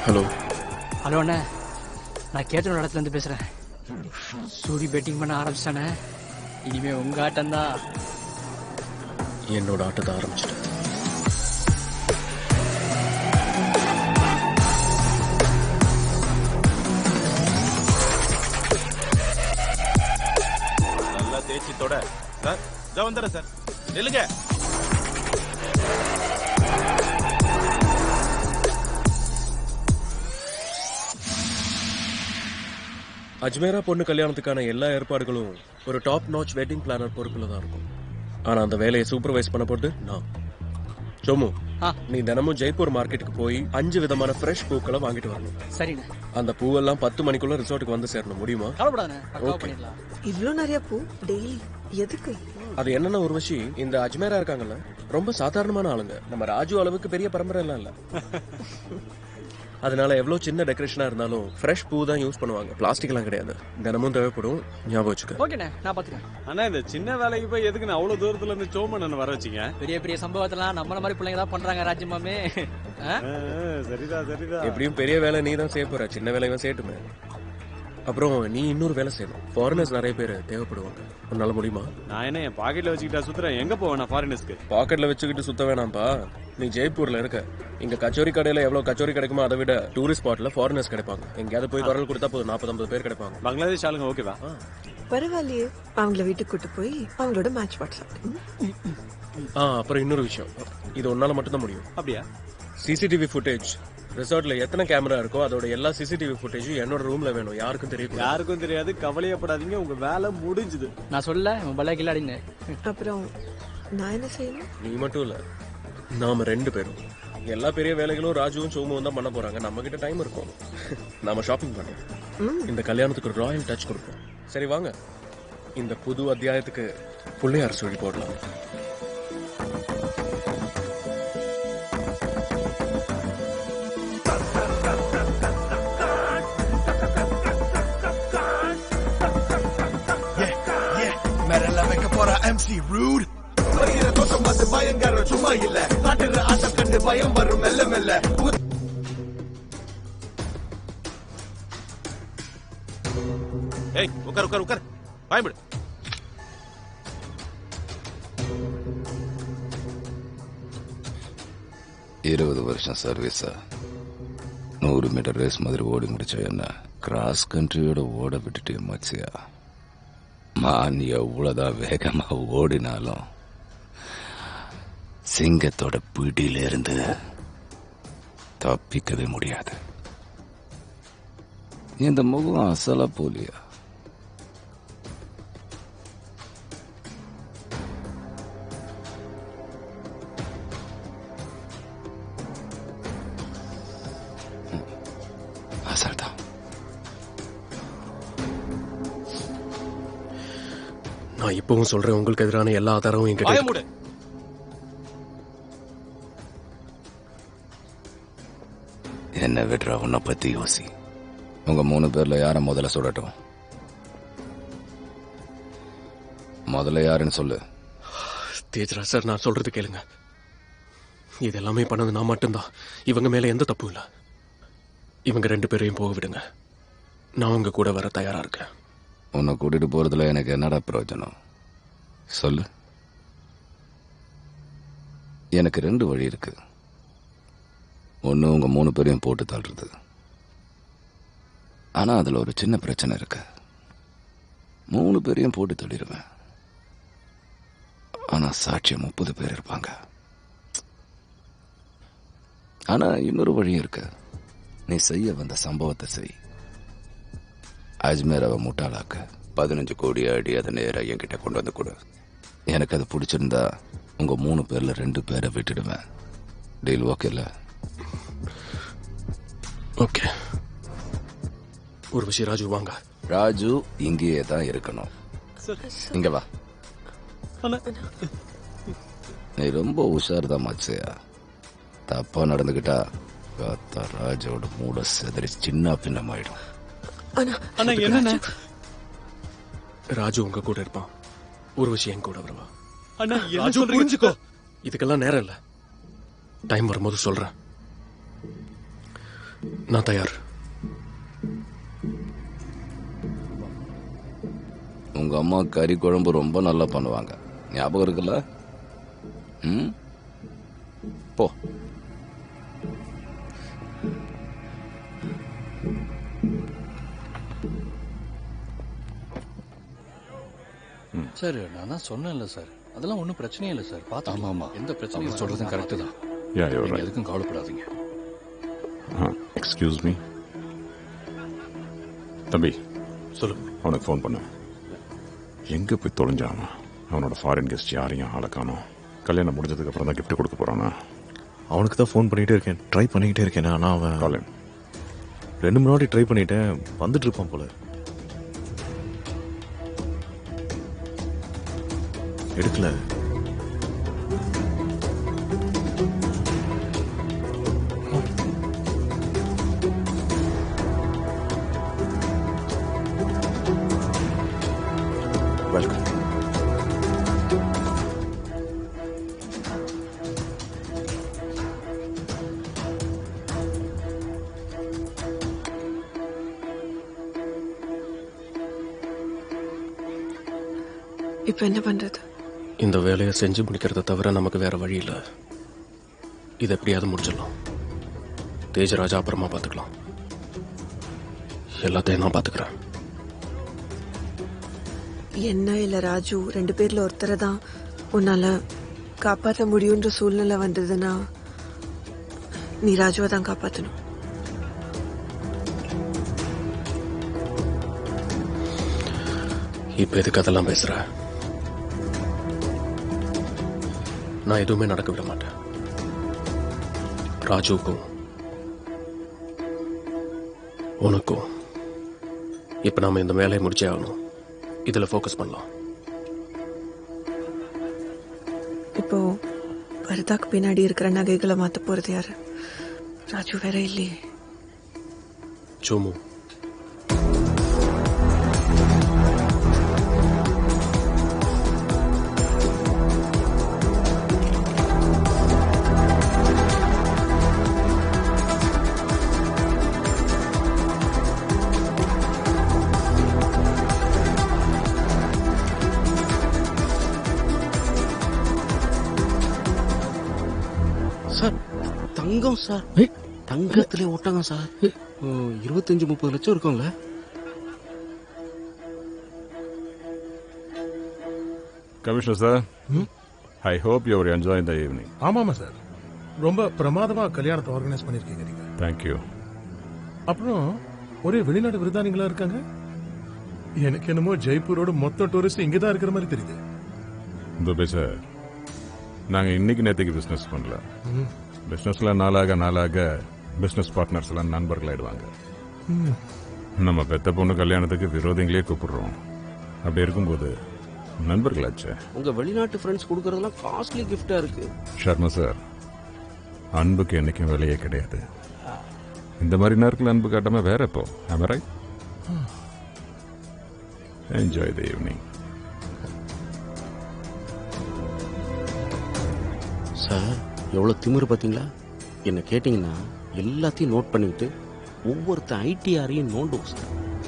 ஹலோ. ஹலோ அண்ணா, நான் கேத்தனோட இடத்துல இருந்து பேசுறேன். சூரி பெட்டிங் பண்ண ஆரம்பிச்சானே, இனிமே உங்க ஆட்டம் தான். என்னோட ஆட்டத்தை ஆரம்பிச்சிட்டேன். கூட சார் இதோ வந்துடுறேன் சார். நில்லுங்க. அஜ்மேரா பொண்ணு கல்யாணத்துக்கான எல்லா ஏற்பாடுகளும் ஒரு டாப் நாச் வெட்டிங் பிளானர் பொறுப்புல தான் இருக்கும். ஆனா அந்த வேலையை சூப்பர்வைஸ் பண்ண போட்டு நான். சோமு, நீ தினமும் ஜெய்ப்பூர் மார்க்கெட்டுக்கு போய் 5 விதமான ஃப்ரெஷ் பூக்களை வாங்கிட்டு வரணும். சரிண்ணே. அந்த பூவெல்லாம் 10 மணிக்குள்ள ரிசார்ட்டுக்கு வந்து சேரணும். முடியுமா? கவலைப்படாதே. இவ்ளோ நிறைய பூ டெய்லி எதுக்கு? அது என்னன்னா உர்வஷி, இந்த அஜ்மேரா இருக்காங்கல்ல, ரொம்ப சாதாரணமான ஆளுங்க. நம்ம ராஜு அளவுக்கு பெரிய பரம்பரை எல்லாம் இல்ல. அதனால எவ்வளவு சின்ன டெக்கரேஷனா இருந்தாலும் ஃப்ரெஷ் பூ தான் யூஸ் பண்ணுவாங்க. பிளாஸ்டிக் எல்லாம் கிடையாது. தினமும் தேவைப்படும். ஞாபகம் வச்சுக்க. ஓகேண்ணே, நான் பாத்துக்கிறேன். ஆனா இந்த சின்ன வேலைக்கு போய் எதுக்கு நான் அவ்வளவு தூரத்துல இருந்து சோமன் வர வச்சீங்க? பெரிய பெரிய சம்பவத்தெல்லாம் நம்மள மாதிரி பிள்ளைங்க தான் பண்றாங்க ராஜ்யமாமே. சரிதான் சரிதான். எப்படியும் பெரிய வேலை நீ தான் செய்ய போற, சின்ன வேலையும் செய்யட்டுமே. அப்புறம் நீ இன்னொரு வேலை செய்யணும். ஃபாரினர்ஸ் நிறைய பேர் தேவைப்படுவாங்க. உன்னால முடியுமா? நான் என்ன என் பாக்கெட்ல வச்சுக்கிட்டா சுத்துறேன்? எங்க போவேன் ஃபாரினர்ஸ்க்கு? பாக்கெட்ல வச்சுக்கிட்டு சுத்த வேணாம்ப்பா. நீ ஜெய்ப்பூர்ல இருக்க. இங்க கச்சோரி கடையில எவ்வளவு கச்சோரி கிடைக்குமோ அதை விட டூரிஸ்ட் ஸ்பாட்ல ஃபாரினர்ஸ் கிடைப்பாங்க. எங்கேயாவது போய் குரல் கொடுத்தா போதும் 40-50 பேர் கிடைப்பாங்க. பங்களாதேஷ் ஆளுங்க ஓகேவா? பரவாயில்லையே. அவங்கள வீட்டுக்கு கூட்டு போய் அவங்களோட மேட்ச் வாட்ஸ்அப். அப்புறம் இன்னொரு விஷயம், இது ஒன்னால மட்டும் தான் முடியும். அப்படியா? CCTV footage. ரிசார்ட்ல எத்தனை கேமரா இருக்கோ அதோட எல்லா சிசிடிவி ஃபுட்டேஜும் என்னோட ரூம்ல வேணும். யாருக்கும் தெரியும். யாருக்கும் தெரியாது. கவலையப்படாதீங்க, உங்க வேலை முடிஞ்சது. நான் சொல்ல பல்ல கில்லாடிங்க. அப்புறம் நான் என்ன செய்யணும்? நீ மட்டும் இல்ல, நாம 2 பேரும். எல்லா பெரிய வேலைகளும் ராஜுவும் சோமுவும் தான் பண்ண போறாங்க. நம்ம கிட்ட டைம் இருக்கும். நாம ஷாப்பிங் பண்ணுவோம். இந்த கல்யாணத்துக்கு ஒரு ராயல் டச் கொடுப்போம். சரி வாங்க, இந்த புது அத்தியாயத்துக்கு புள்ளையார் சொல்லி போடலாம். MC Rude வருகிற தோட்டம் அது பயங்கர சும்மா இல்ல. காட்டுற ஆட்டம் கண்டு பயம் வரும் மெல்ல மெல்ல. ஏய் உட்கார் உட்கார் உட்கார். பயப்படு. இருபது வருஷம் சர்வீஸா 100 மீட்டர் ரேஸ் மாதிரி ஓடி முடிச்ச என்ன கிராஸ் கண்ட்ரியோட ஓட விட்டுட்டு மச்சியா. மான் எவ்வளவுதான் வேகமா ஓடினாலும் சிங்கத்தோட பிடியில இருந்து தப்பிக்கவே முடியாது. இந்த முகம் அசலா போலியா? அசல்தான். நான் இப்பவும் சொல்றேன், உங்களுக்கு எதிரான எல்லா ஆதாரமும் என்கிட்ட இருக்கு. என்ன விடுறா, உன்னை பத்தி யோசி. உங்க 3 பேர்ல யார முதல்ல சொல்லட்டும்? முதல்ல யாருன்னு சொல்லு. தேஜ்ராஜ் சார், நான் சொல்றது கேளுங்க. இது எல்லாமே பண்ணது நான் மட்டும்தான். இவங்க மேல எந்த தப்பும் இல்ல. இவங்க 2 பேரையும் போக விடுங்க. நான் உங்க கூட வர தயாரா இருக்கேன். உன்னை கூட்டிட்டு போறதுல எனக்கு என்னடா பிரயோஜனம் சொல்லு. எனக்கு 2 வழி இருக்கு. ஒன்னு உங்க 3 பேரையும் போட்டு தள்ளுறது. ஆனா அதுல ஒரு சின்ன பிரச்சனை இருக்கு. 3 பேரையும் போட்டு தள்ளிடுவேன். ஆனா சாட்சியம் 30 பேர் இருப்பாங்க. ஆனா இன்னொரு வழி இருக்கு. நீ செய்ய வந்த சம்பவத்தை செய். அஜ்மேராவை முட்டாளாக்க 15 கோடி அடி அதை நேராக என்கிட்ட கொண்டு வந்து கொடு. எனக்கு அது பிடிச்சிருந்தா உங்க 3 பேர்ல 2 பேரை விட்டுடுவேன். டீல் ஓகேல? ஓகே. ஒரு விஷயம், ராஜு வாங்க. ராஜு இங்கேயே தான் இருக்கணும். இங்க வா. நீ ரொம்ப உஷார் தான் மச்சையா. தப்பா நடந்துகிட்டா ராஜோட மூட செதறி சின்ன பின்னமாயிடும். ராஜு உங்க கூட இருப்பான். ஒரு விஷயம் என் கூட வருவா. ராஜு புரிஞ்சுக்கோ. இதுக்கெல்லாம் நேரம் இல்ல. டைம் வரும்போது சொல்றேன். நான் தயார். உங்க அம்மா கறி குழம்பு ரொம்ப நல்லா பண்ணுவாங்க. ஞாபகம் இருக்குல்ல? போ. சார் நான் தான் சொன்னேன்ல சார், அதெல்லாம் ஒன்றும் பிரச்சனையே இல்லை சார். பார்த்து ஆமா ஆமா, எந்த பிரச்சனையும் சொல்றதும் கரெக்டு தான். நீங்க எதுக்கும் கவலைப்படாதீங்க. எக்ஸ்கியூஸ் மீ தம்பி, சொல்லுங்க. அவனுக்கு ஃபோன் பண்ண. எங்க போய் தொலைஞ்சான்? அவனோட ஃபாரின் கெஸ்ட் யாரையும் ஆளை காணோம். கல்யாணம் முடிஞ்சதுக்கு அப்புறம் தான் கிஃப்ட் கொடுக்க போறானா? அவனுக்கு தான் ஃபோன் பண்ணிகிட்டே இருக்கேன், ட்ரை பண்ணிக்கிட்டே இருக்கேன். ஆனால் அவன் 2 மணி நேரம் ட்ரை பண்ணிட்டேன், வந்துட்டு இருப்பான் போல. எடுக்கல. வெல்கம். இப்போ என்ன பண்றது? இந்த வேலையை செஞ்சு முடிக்கிறத தவிர நமக்கு வேற வழி இல்லை. இதை எப்படியாவது முடிச்சிடலாம். தேஜராஜா அப்புறமா பார்த்துக்கலாம். எல்லாத்தையும் நான் பார்த்துக்கிறேன். என்ன இல்ல ராஜு, 2 பேர்ல ஒருத்தரை தான் உன்னால காப்பாற்ற முடியுன்ற சூழ்நிலை வந்ததுன்னா நீ ராஜுவை தான் காப்பாற்றணும். இப்ப எதுக்கு அதெல்லாம் பேசுற? நான் எதுவுமே நடக்க விட மாட்டேன். ராஜுக்கும் உனக்கும் இப்ப நாம இந்த வேலையை முடிச்சே ஆகணும். இதுல ஃபோக்கஸ் பண்ணலாம். இப்போ பரதாக்கு பின்னாடி இருக்கிற நகைகளை மாத்த போறது யாரு? ராஜு வேற இல்லையே. சோமு. சார் தங்கம் சார், தங்கத்திலே ஓட்டாங்க சார். 25-30 லட்சம் இருக்கும்ல. Commissioner sir, I hope you are enjoying the evening. ஆமாமா சார், ரொம்ப பிரமாதமா கல்யாணத்தை ஆர்கனைஸ் பண்ணிருக்கீங்க நீங்க. தேங்க்யூ. அப்புறம் ஒரே வெளிநாடு விருதானிகளா இருக்காங்க. எனக்கு என்னமோ ஜெய்ப்பூரோட மொத்த டூரிஸ்ட் இங்கதான் இருக்கிற மாதிரி தெரியுது. துபே சார், நாங்க இன்னைக்கு நேற்றுக்கு பிசினஸ் பண்ணல. பிசினஸ்ல நாளாக பிசினஸ் பார்ட்னர்ஸ் எல்லாம் நண்பர்களாயிடுவாங்க. நம்ம பெத்த பொண்ணு கல்யாணத்துக்கு விரோதிங்களே கூப்பிடுறோம். அப்படி இருக்கும்போது நண்பர்களாச்சே. உங்க வெளிநாட்டு ஃப்ரெண்ட்ஸ் கொடுக்கறதெல்லாம் காஸ்ட்லி கிஃப்டா இருக்கு. ஷர்மா சார், அன்புக்கு என்னைக்கும் விலையே கிடையாது. இந்த மாதிரி நேரத்தில் அன்பு காட்டாம வேற எப்போ? am I right? Enjoy the evening. Sir எவ்வளவு திமிரு பாத்தீங்களா? என்ன கேட்டீங்கன்னா எல்லாத்தையும் நோட் பண்ணிட்டு ஒவ்வொருத்த ஐடிஆரையும் நோண்டுவோம் சார்.